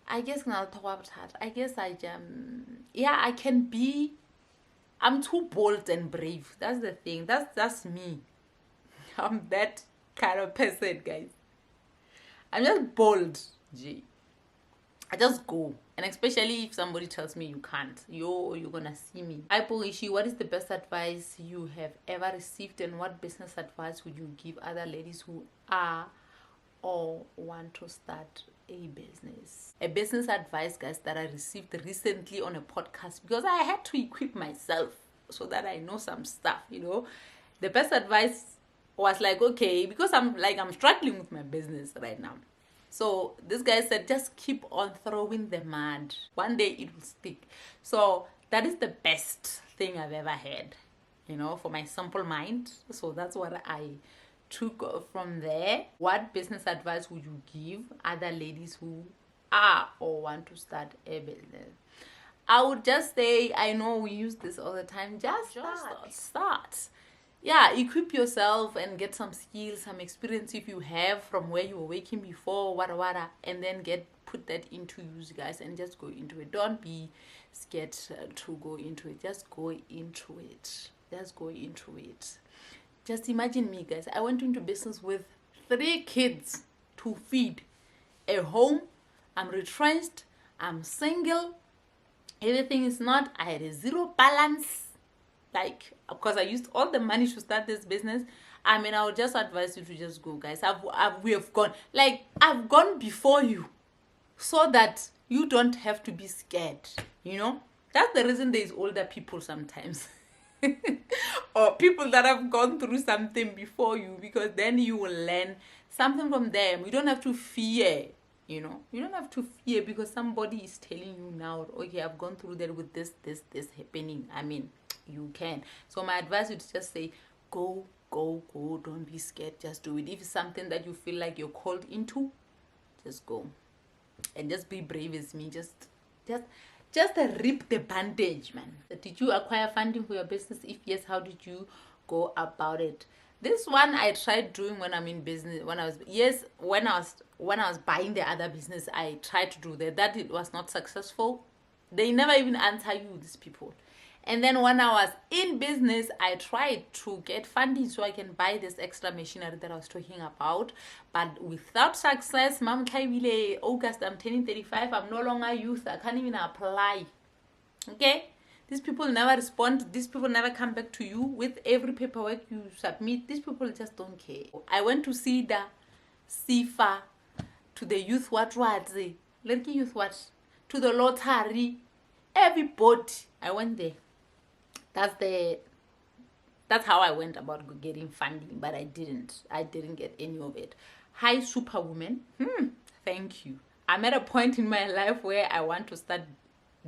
I guess now talk about that. I guess I'm too bold and brave. That's the thing. That's me. I'm that kind of person, guys. I'm just bold, G. I just go. And especially if somebody tells me you can't, you're gonna see me. Hi Polishi, what is the best advice you have ever received, and what business advice would you give other ladies who are or want to start a business? A business advice, guys, that I received recently on a podcast, because I had to equip myself so that I know some stuff, The best advice was like, okay, because I'm struggling with my business right now. So this guy said, just keep on throwing the mud. One day it will stick. So that is the best thing I've ever had, for my simple mind. So that's what I took from there. What business advice would you give other ladies who are or want to start a business? I would just say, I know we use this all the time, just start. Yeah, equip yourself and get some skills, some experience if you have from where you were working before, and then put that into use, guys, and just go into it. Don't be scared to go into it. Just go into it. Just imagine me, guys. I went into business with 3 kids to feed, a home. I'm retrenched. I'm single. Everything is not. I had a zero balance. Because I used all the money to start this business. I would just advise you to just go, guys. I've gone before you, so that you don't have to be scared. That's the reason there's older people sometimes, or people that have gone through something before you, because then you will learn something from them. You don't have to fear. You don't have to fear because somebody is telling you now, okay, I've gone through that with this happening. You can. So my advice is just say, go. Don't be scared. Just do it. If it's something that you feel like you're called into, just go. And just be brave as me. Just rip the bandage, man. Did you acquire funding for your business? If yes, how did you go about it? This one I tried doing when I'm in business. When I was buying the other business, I tried to do that. That it was not successful. They never even answer you, these people. And then when I was in business, I tried to get funding so I can buy this extra machinery that I was talking about. But without success, Mom Kaibile, August, I'm turning 35. I'm no longer youth. I can't even apply. Okay? These people never respond. These people never come back to you with every paperwork you submit. These people just don't care. I went to SIDA, SIFA, to the youth youth to the lottery. Everybody. I went there. That's how I went about getting funding, but I didn't get any of it. Hi, Superwoman. Thank you. I'm at a point in my life where I want to start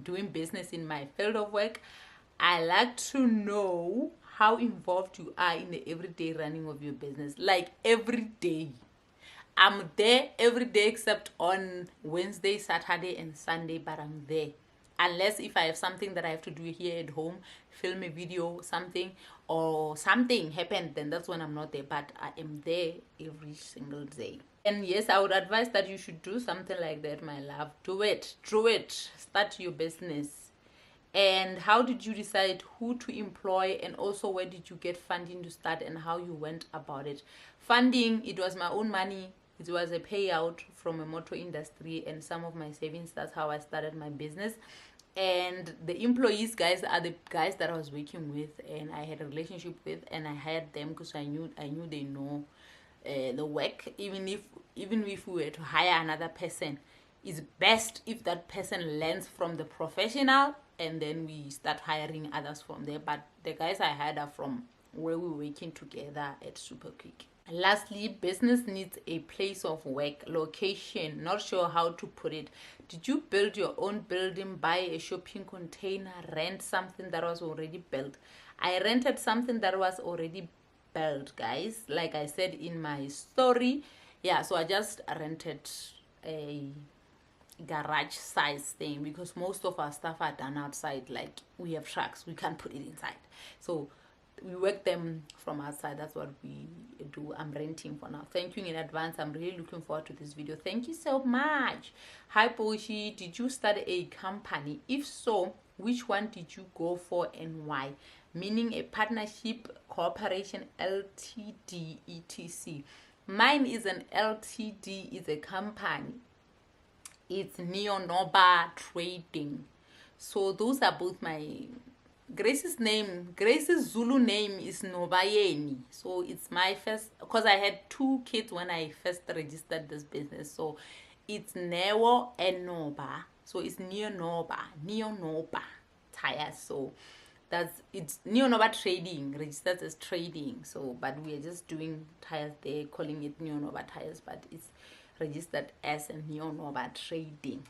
doing business in my field of work. I like to know how involved you are in the everyday running of your business. Like every day. I'm there every day except on Wednesday, Saturday, and Sunday, but I'm there. Unless if I have something that I have to do here at home, film a video, something, or something happened, then that's when I'm not there. But I am there every single day. And yes, I would advise that you should do something like that, my love. Do it. Start your business. And how did you decide who to employ, and also where did you get funding to start, and how you went about it? Funding, it was my own money. It was a payout from a motor industry and some of my savings. That's how I started my business. And the employees, guys, are the guys that I was working with and I had a relationship with, and I hired them because I knew they know the work. Even if we were to hire another person, it's best if that person learns from the professional, and then we start hiring others from there. But the guys I hired are from where we were working together at Super Quick. Lastly, business needs a place of work, location. Not sure how to put it. Did you build your own building, buy a shopping container, rent something that was already built? I rented something that was already built, guys, like I said in my story. Yeah, so I just rented a garage size thing because most of our stuff are done outside. Like, we have trucks, we can't put it inside, so we work them from outside. That's what we do. I'm renting for now. Thank you in advance. I'm really looking forward to this video. Thank you so much. Hi Poshi, did you start a company? If so, which one did you go for and why? Meaning a partnership, cooperation, LTD, etc. Mine is an LTD, is a company. It's Neonoba Trading. So those are both my Grace's Zulu name is Nobayeni. So it's my first, because I had 2 kids when I first registered this business. So it's Newo and Noba. So it's Neonoba Tyre. So it's Neonoba Trading, registered as trading. So, but we are just doing tires, they're calling it Neonoba Tires, but it's registered as a Neonoba Trading.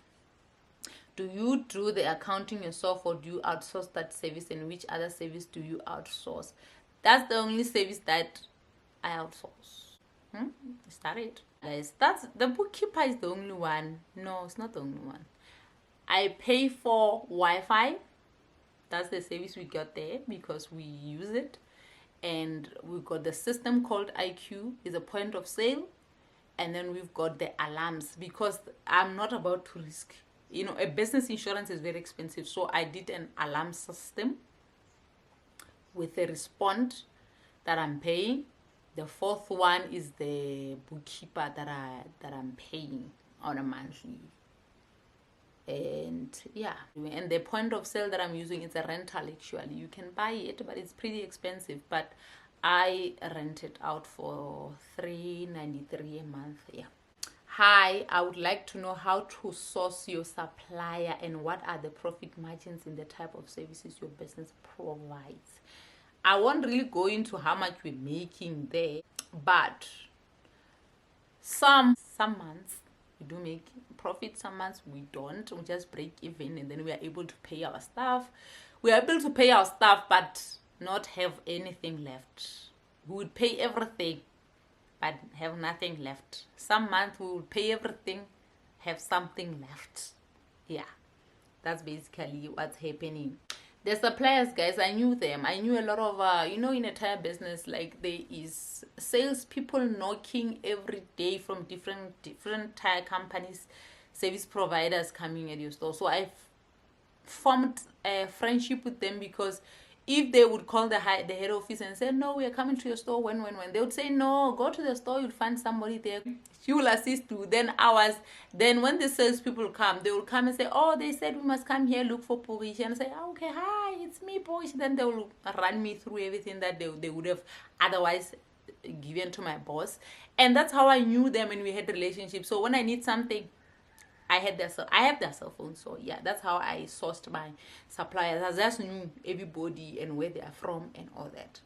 Do you do the accounting yourself, or do you outsource that service, and which other service do you outsource? That's the only service that I outsource. Is that it? Guys, that's the bookkeeper is the only one. No, it's not the only one. I pay for Wi-Fi. That's the service we got there because we use it. And we've got the system called IQ, is a point of sale. And then we've got the alarms, because I'm not about to risk, a business insurance is very expensive. So I did an alarm system with a respond that I'm paying. The 4th one is the bookkeeper that I'm paying on a monthly. And yeah, and the point of sale that I'm using is a rental. Actually, you can buy it, but it's pretty expensive. But I rent it out for $3.93 a month. Yeah. Hi, I would like to know how to source your supplier and what are the profit margins in the type of services your business provides. I won't really go into how much we're making there, but some months we do make profit, some months we don't. We just break even, and then we are able to pay our staff. We are able to pay our staff, but not have anything left. We would pay everything but have nothing left. Some month we will pay everything, have something left. Yeah, that's basically what's happening. The suppliers, guys, I knew them. I knew a lot of in a tire business, like, there is salespeople knocking every day from different tire companies, service providers coming at your store. So I've formed a friendship with them, because if they would call the head office and say, no, we are coming to your store, when, they would say, no, go to the store, you'll find somebody there. She will assist you. Then when the salespeople come, they will come and say, oh, they said we must come here, look for Porish. And I say, oh, okay, hi, it's me, Porish. Then they will run me through everything that they would have otherwise given to my boss. And that's how I knew them, and we had a relationship. So when I need something, I have their cell phone. So yeah, that's how I sourced my suppliers. I just knew everybody and where they are from and all that.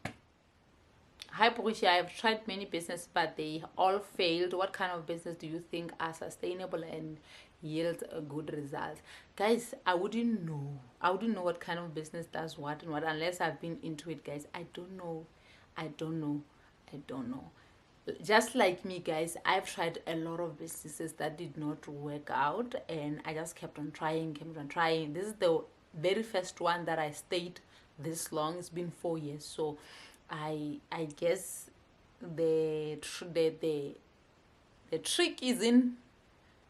Hi Portia, I have tried many businesses, but they all failed. What kind of business do you think are sustainable and yield a good result? Guys, I wouldn't know what kind of business does what and what unless I've been into it, guys. I don't know. Just like me, guys, I've tried a lot of businesses that did not work out, and I just kept on trying. This is the very first one that I stayed this long. It's been 4 years. So I guess the The trick is in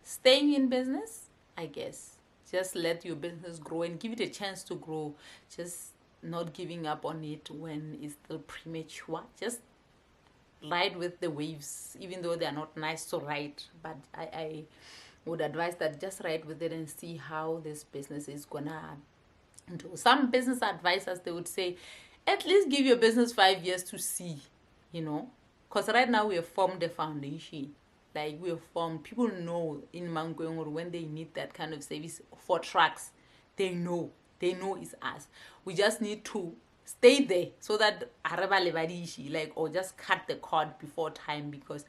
staying in business, I guess. Just let your business grow and give it a chance to grow. Just not giving up on it when it's still premature. Just ride with the waves, even though they're not nice to ride. But I would advise that just ride with it and see how this business is gonna do. Some business advisors, they would say, at least give your business 5 years to see, because right now we have formed a foundation. Like we have formed, people know in Mangoeng, or when they need that kind of service for trucks, they know it's us. We just need to stay there so that like, or just cut the cord before time, because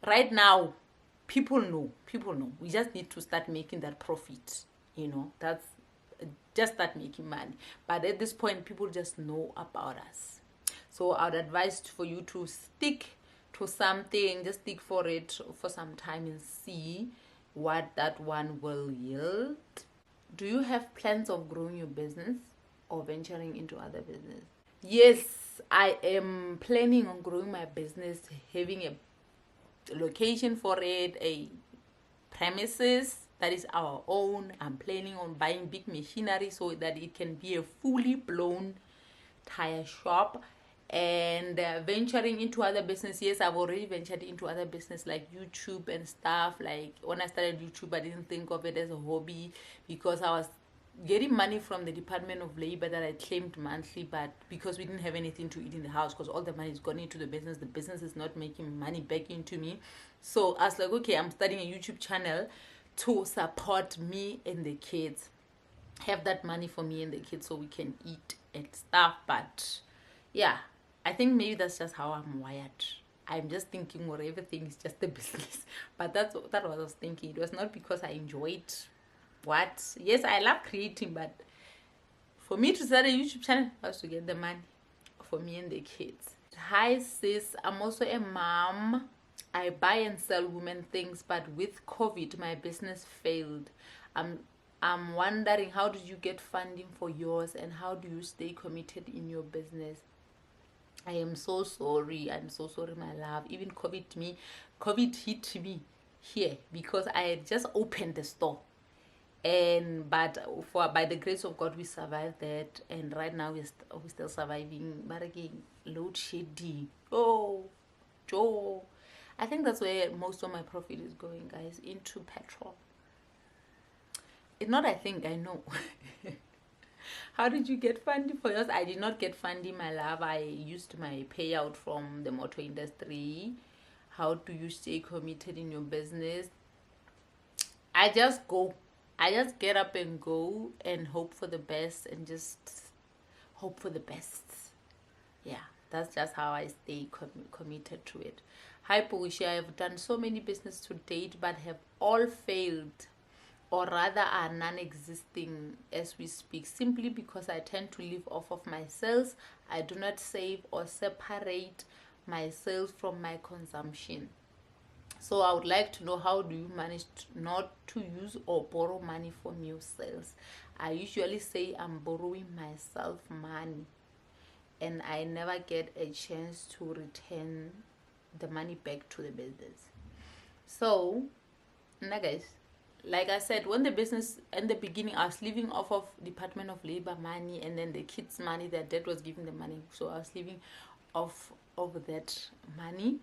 right now people know. We just need to start making that profit. That's just start making money. But at this point, people just know about us. So I would advise for you to stick to something, just stick for it for some time and see what that one will yield. Do you have plans of growing your business or venturing into other business? Yes, I am planning on growing my business, having a location for it, a premises that is our own. I'm planning on buying big machinery so that it can be a fully blown tire shop. And venturing into other business, yes, I've already ventured into other business like YouTube and stuff. Like when I started YouTube, I didn't think of it as a hobby because I was getting money from the Department of Labor that I claimed monthly, but because we didn't have anything to eat in the house, because all the money is gone into the business is not making money back into me. So I was like, okay, I'm starting a YouTube channel to support me and the kids, have that money for me and the kids so we can eat and stuff. But yeah, I think maybe that's just how I'm wired. I'm just thinking or everything is just a business. But that was what I was thinking. It was not because I enjoyed what. Yes, I love creating, but for me to start a YouTube channel was to get the money for me and the kids. Hi sis, I'm also a mom. I buy and sell women things, but with COVID, my business failed. I'm wondering, how did you get funding for yours and how do you stay committed in your business? I am so sorry. I'm so sorry, my love. Even COVID hit me here because I had just opened the store. But by the grace of God, we survived that. And right now, we're still surviving. But again, load shedding. Oh, Joe. I think that's where most of my profit is going, guys, into petrol. It's not, I think, I know. How did you get funding for yours? I did not get funding, my love. I used my payout from the motor industry. How do you stay committed in your business? I just go. I just get up and go and hope for the best and just hope for the best. Yeah, that's just how I stay committed to it. Hi, Pushi. I have done so many business to date, but have all failed, or rather are non-existing as we speak, simply because I tend to live off of my sales. I do not save or separate my sales from my consumption. So I would like to know, how do you manage not to use or borrow money from your sales? I usually say I'm borrowing myself money and I never get a chance to return the money back to the business. So, now guys, like I said, when the business in the beginning, I was living off of Department of Labor money and then the kids' money. Their dad was giving the money, so I was living off of that money.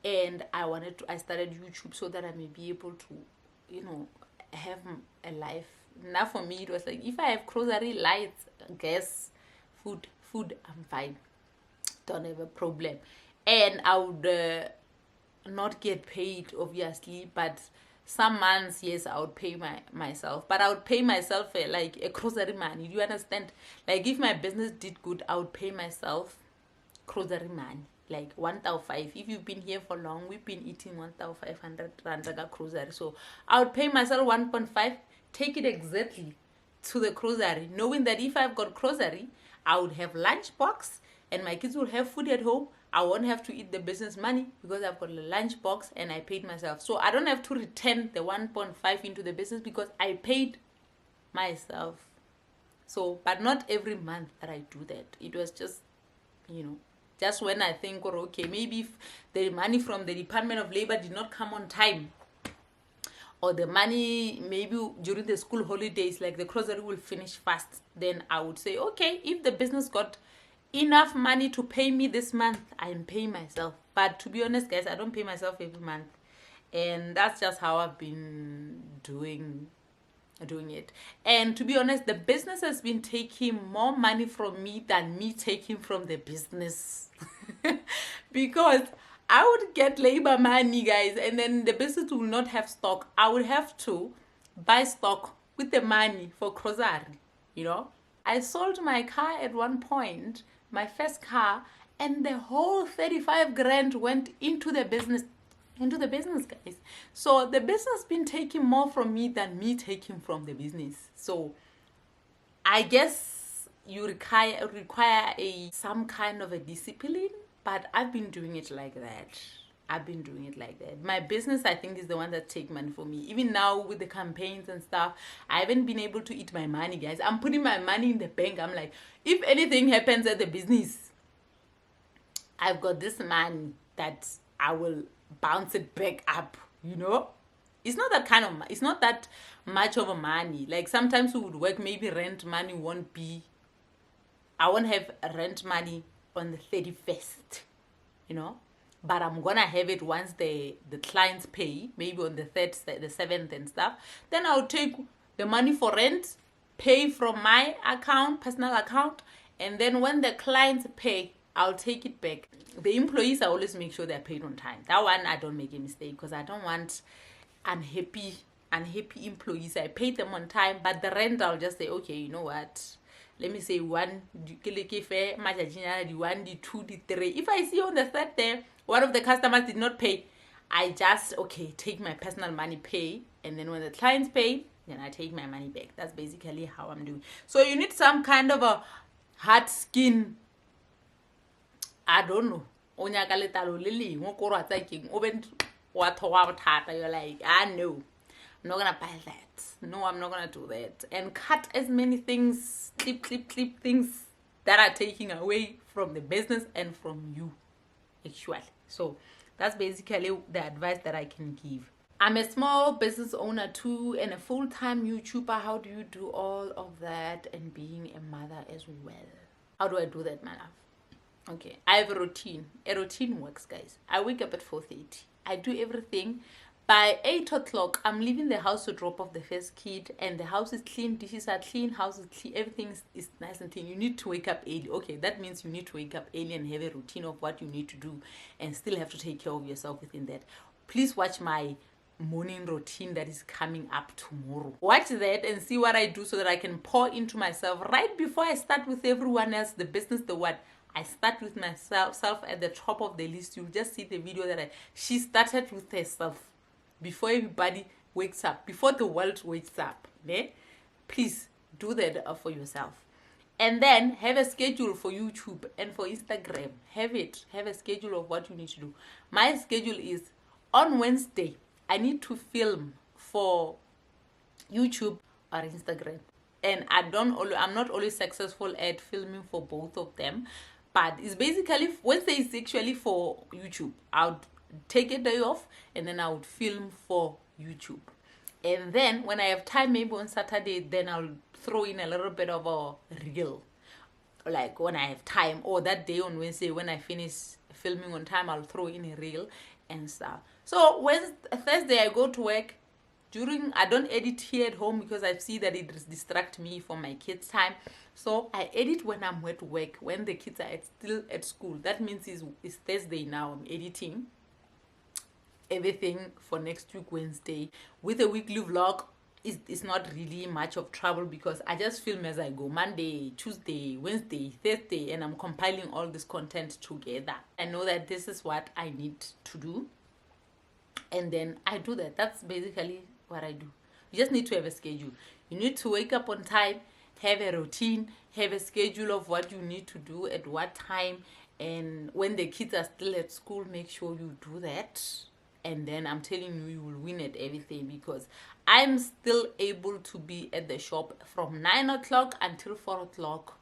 And I started YouTube so that I may be able to, have a life. Now for me, it was like, if I have grocery, lights, gas, food, I'm fine. Don't have a problem. And I would not get paid, obviously, but some months, yes, I would pay myself. But I would pay myself like a grocery money. Do you understand? Like if my business did good, I would pay myself grocery money. Like 1,500. If you've been here for long, we've been eating 1,500 rand grocery. So I would pay myself 1.5, take it exactly to the grocery, knowing that if I've got grocery, I would have lunch box and my kids will have food at home. I won't have to eat the business money because I've got a lunch box and I paid myself. So I don't have to return the 1.5 into the business because I paid myself. So, but not every month that I do that. It was just, Just when I think, or okay, maybe if the money from the Department of Labor did not come on time, or the money maybe during the school holidays, like the grocery will finish fast, then I would say, okay, if the business got enough money to pay me this month, I'm paying myself. But to be honest, guys, I don't pay myself every month, and that's just how I've been doing it. And to be honest, the business has been taking more money from me than me taking from the business. Because I would get labor money, guys, and then the business will not have stock. I would have to buy stock with the money for grocery, you know. I sold my car at one point, my first car, and the whole 35 grand went into the business, guys. So the business been taking more from me than me taking from the business. So I guess you require some kind of a discipline, but I've been doing it like that. My business, I think, is the one that take money for me. Even now with the campaigns and stuff, I haven't been able to eat my money, guys. I'm putting my money in the bank. I'm like, if anything happens at the business, I've got this money that I will bounce it back up, you know. It's not that much of a money. Like sometimes we would work, maybe rent money I won't have rent money on the 31st, you know, but I'm gonna have it once the clients pay, maybe on the 3rd, the 7th and stuff. Then I'll take the money for rent, pay from my account, personal account, and then when the clients pay, I'll take it back. The employees, I always make sure they're paid on time. That one, I don't make a mistake, because I don't want unhappy employees. I pay them on time, but the rent, I'll just say, okay, you know what, let me say 1, 2, 3. If I see on the 3rd day one of the customers did not pay, I just, okay, take my personal money, pay, and then when the clients pay, then I take my money back. That's basically how I'm doing. So you need some kind of a hard skin. I don't know. You're like, no, I'm not gonna buy that. No, I'm not gonna do that. And cut as many things, clip things that are taking away from the business and from you, actually. So that's basically the advice that I can give. I'm a small business owner too, and a full-time YouTuber. How do you do all of that and being a mother as well? How do I do that, my love? Okay, I have a routine. A routine works, guys. I wake up at 4:30. I do everything. By 8 o'clock, I'm leaving the house to drop off the first kid, and the house is clean, dishes are clean, house is clean, everything is nice and clean. You need to wake up early. Okay, that means you need to wake up early and have a routine of what you need to do, and still have to take care of yourself within that. Please watch my morning routine that is coming up tomorrow. Watch that and see what I do so that I can pour into myself right before I start with everyone else, the business, the what. I start with myself at the top of the list. You'll just see the video that she started with herself before everybody wakes up, before the world wakes up. Okay? Please do that for yourself. And then have a schedule for YouTube and for Instagram. Have a schedule of what you need to do. My schedule is on Wednesday, I need to film for YouTube or Instagram. And I'm not always successful at filming for both of them. But it's basically, Wednesday is actually for YouTube. I would take a day off and then I would film for YouTube. And then when I have time, maybe on Saturday, then I'll throw in a little bit of a reel. Like when I have time, or that day on Wednesday when I finish filming on time, I'll throw in a reel and stuff. So Thursday I go to work. I don't edit here at home because I see that it distracts me from my kids' time. So I edit when I'm at work, when the kids are still at school. That means it's Thursday now. I'm editing everything for next week, Wednesday. With a weekly vlog, it's not really much of trouble because I just film as I go. Monday, Tuesday, Wednesday, Thursday, and I'm compiling all this content together. I know that this is what I need to do. And then I do that. That's basically what I do. You just need to have a schedule. You need to wake up on time, have a routine, have a schedule of what you need to do at what time. And when the kids are still at school, make sure you do that. And then I'm telling you, you will win at everything because I'm still able to be at the shop from 9 o'clock until 4 o'clock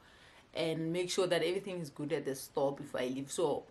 and make sure that everything is good at the store before I leave. So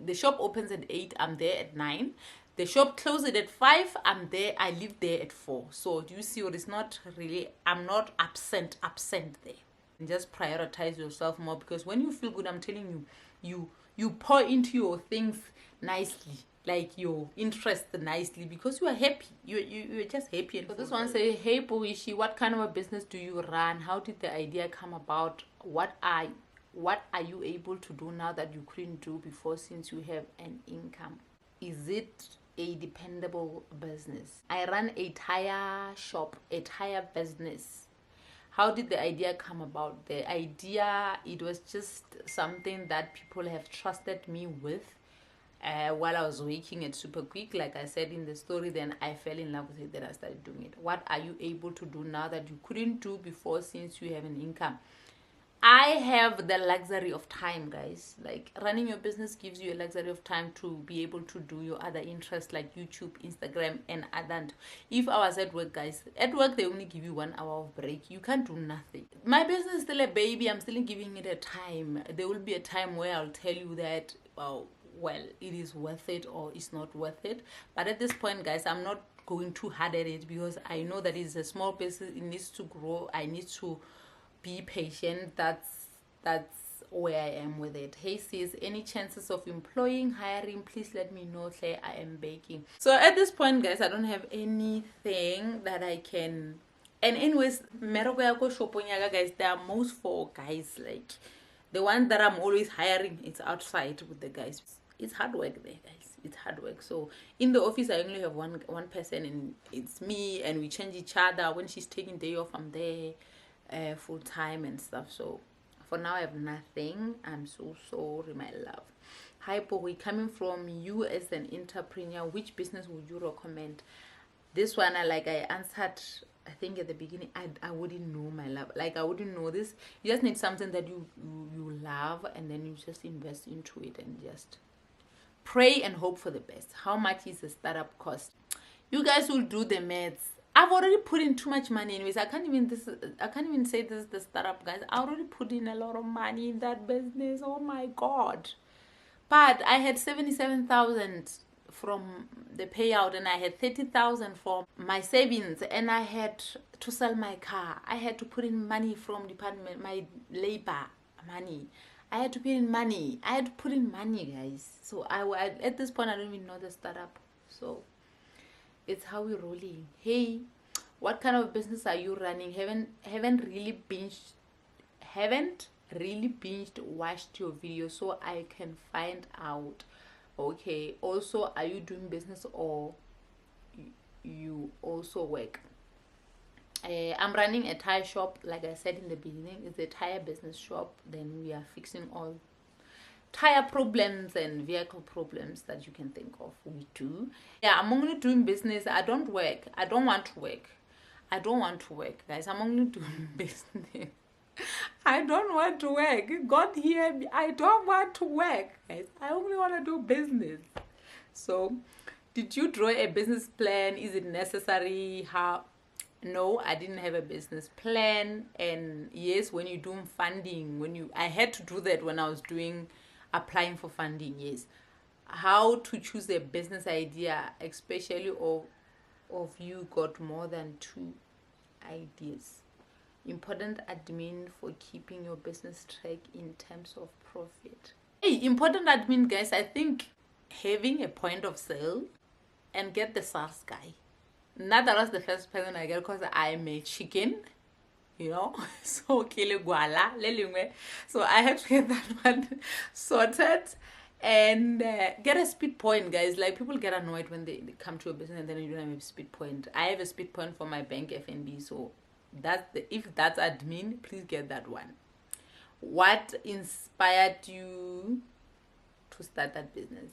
the shop opens at 8, I'm there at 9. The shop closes at 5, I'm there, I leave there at 4. So do you see what? It's not really, I'm not absent there. And just prioritize yourself more, because when you feel good, I'm telling you, you pour into your things nicely, like your interest nicely, because you are happy. You're just happy. And so this one say, hey Boishi, what kind of a business do you run? How did the idea come about? What are you able to do now that you couldn't do before, since you have an income? Is it a dependable business? I run a tire shop, a tire business. How did the idea come about? The idea, it was just something that people have trusted me with while I was working at Super Quick. Like I said in the story, then I fell in love with it, then I started doing it. What are you able to do now that you couldn't do before, since you have an income? I have the luxury of time, guys. Like, running your business gives you a luxury of time to be able to do your other interests like YouTube, Instagram, and other. If I was at work, guys, at work they only give you 1 hour of break. You can't do nothing. My business is still a baby. I'm still giving it a time. There will be a time where I'll tell you that, well, it is worth it or it's not worth it. But at this point, guys, I'm not going too hard at it, because I know that it's a small business. It needs to grow. I need to be patient. That's where I am with it. Hey sis, any chances of employing, hiring? Please let me know. Say I am baking. So at this point, guys, I don't have anything that I can. And anyways, guys, they are most for guys. Like, the one that I'm always hiring, it's outside with the guys. It's hard work there, guys. It's hard work. So in the office, I only have one person, and it's me, and we change each other. When she's taking day off, I'm there full time and stuff. So for now, I have nothing. I'm so sorry, my love. Hi Boy, coming from you as an entrepreneur, which business would you recommend? This one, I answered, I think at the beginning, I wouldn't know, my love. Like, I wouldn't know this. You just need something that you love, and then you just invest into it and just pray and hope for the best. How much is the startup cost? You guys will do the maths. I've already put in too much money anyways. I can't even say this is the startup, guys. I already put in a lot of money in that business. Oh my god. But I had 77,000 from the payout, and I had 30,000 from my savings, and I had to sell my car. I had to put in money from department, my labor money. I had to put in money. I had to put in money, guys. So I at this point, I don't even know the startup. So it's how we're rolling. Hey, what kind of business are you running? Haven't really binged watched your video, so I can find out. Okay, also, are you doing business or you also work? I'm running a tire shop. Like I said in the beginning, it's a tire business shop. Then we are fixing all tire problems and vehicle problems that you can think of. We do. Yeah, I'm only doing business. I don't work. I don't want to work. I don't want to work, guys. I'm only doing business. I don't want to work. God hear me. I don't want to work, guys. I only want to do business. So, did you draw a business plan? Is it necessary? How? No, I didn't have a business plan. And yes, when you're doing funding, I had to do that when I was applying for funding. Yes, how to choose a business idea, especially of you got more than 2 ideas. Important admin for keeping your business track in terms of profit. Hey, important admin, guys. I think having a point of sale and get the SARS guy. Not that was the first person I get, because I'm a chicken, so so I have to get that one sorted and get a speed point, guys. Like, people get annoyed when they come to a business and then you don't have a speed point. I have a speed point for my bank FNB, so if that's admin, please get that one. What inspired you to start that business?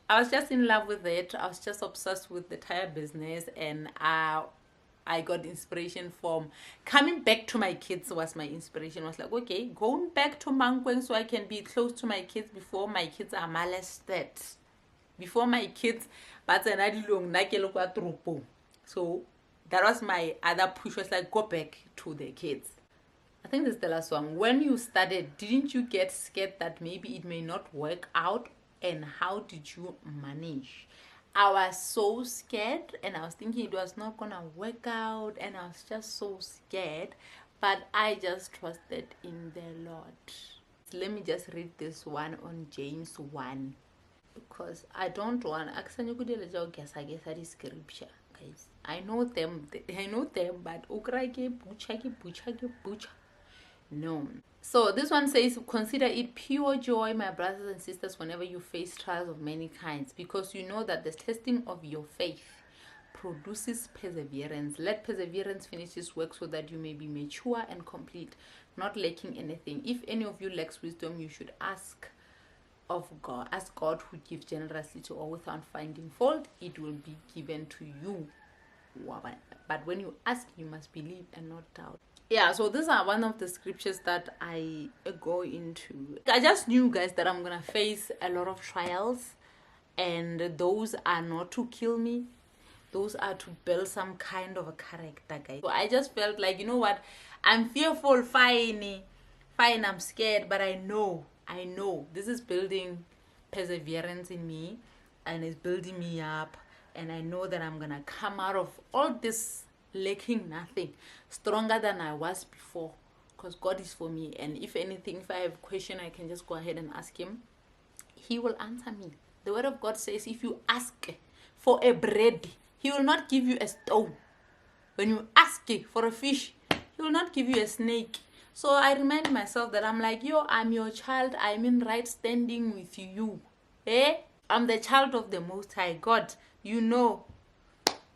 I was just in love with it. I was just obsessed with the tire business, and I got inspiration from coming back to my kids. Was my inspiration. I was like, okay, going back to Mankweng so I can be close to my kids before my kids are molested. Before my kids, so that was my other push. Was like, go back to the kids. I think this is the last one. When you started, didn't you get scared that maybe it may not work out? And how did you manage? I was so scared, and I was thinking it was not gonna work out, and I was just so scared, but I just trusted in the Lord. Let me just read this one on James 1, because I don't want guess the scripture, guys. I know them, but no. So this one says, consider it pure joy, my brothers and sisters, whenever you face trials of many kinds, because you know that the testing of your faith produces perseverance. Let perseverance finish its work, so that you may be mature and complete, not lacking anything. If any of you lacks wisdom, you should ask of God. Ask God, who gives generously to all without finding fault. It will be given to you. But when you ask, you must believe and not doubt. Yeah, so these are one of the scriptures that I go into. I just knew, guys, that I'm gonna face a lot of trials, and those are not to kill me. Those are to build some kind of a character, guys. So I just felt like, you know what, I'm fearful, fine, I'm scared, but I know this is building perseverance in me, and it's building me up, and I know that I'm gonna come out of all this lacking nothing, stronger than I was before, because God is for me. And if anything, if I have a question, I can just go ahead and ask him. He will answer me. The word of God says, if you ask for a bread, he will not give you a stone. When you ask for a fish, he will not give you a snake. So I remind myself that I'm like, yo, I'm your child. I'm in right standing with you. I'm the child of the Most High God. You know,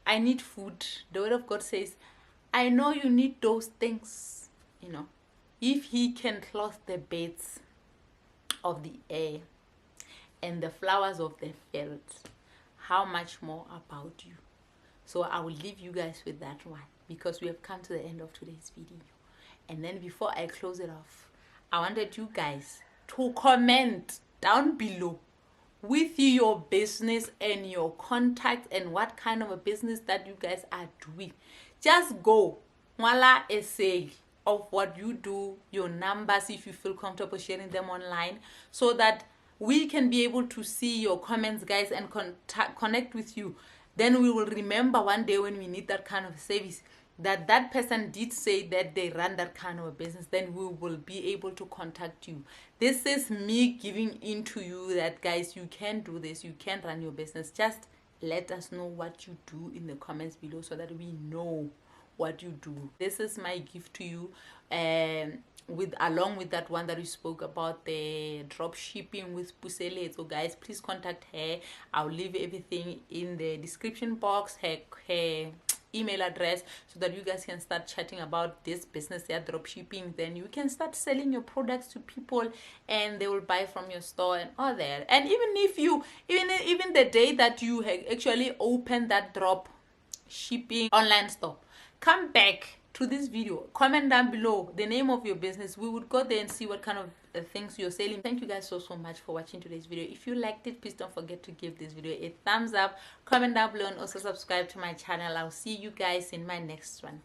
I need food. The word of God says, I know you need those things. You know, if he can clothe the birds of the air and the flowers of the field, how much more about you? So I will leave you guys with that one, because we have come to the end of today's video. And then before I close it off, I wanted you guys to comment down below with your business and your contact, and what kind of a business that you guys are doing. Just go mwala essay of what you do, your numbers, if you feel comfortable sharing them online, so that we can be able to see your comments, guys, and connect with you. Then we will remember one day when we need that kind of service, that person did say that they run that kind of a business. Then we will be able to contact you. This is me giving into you that, guys, you can do this, you can run your business. Just let us know what you do in the comments below, so that we know what you do. This is my gift to you, along with that one that we spoke about, the drop shipping with Puseletso. So guys, please contact her. I'll leave everything in the description box, her email address, so that you guys can start chatting about this business, drop shipping. Then you can start selling your products to people, and they will buy from your store and all that. And even if you even the day that you actually open that drop shipping online store, come back to this video, comment down below the name of your business. We would go there and see what kind of things you're selling. Thank you guys so much for watching today's video. If you liked it, please don't forget to give this video a thumbs up, comment down below, and also subscribe to my channel. I'll see you guys in my next one.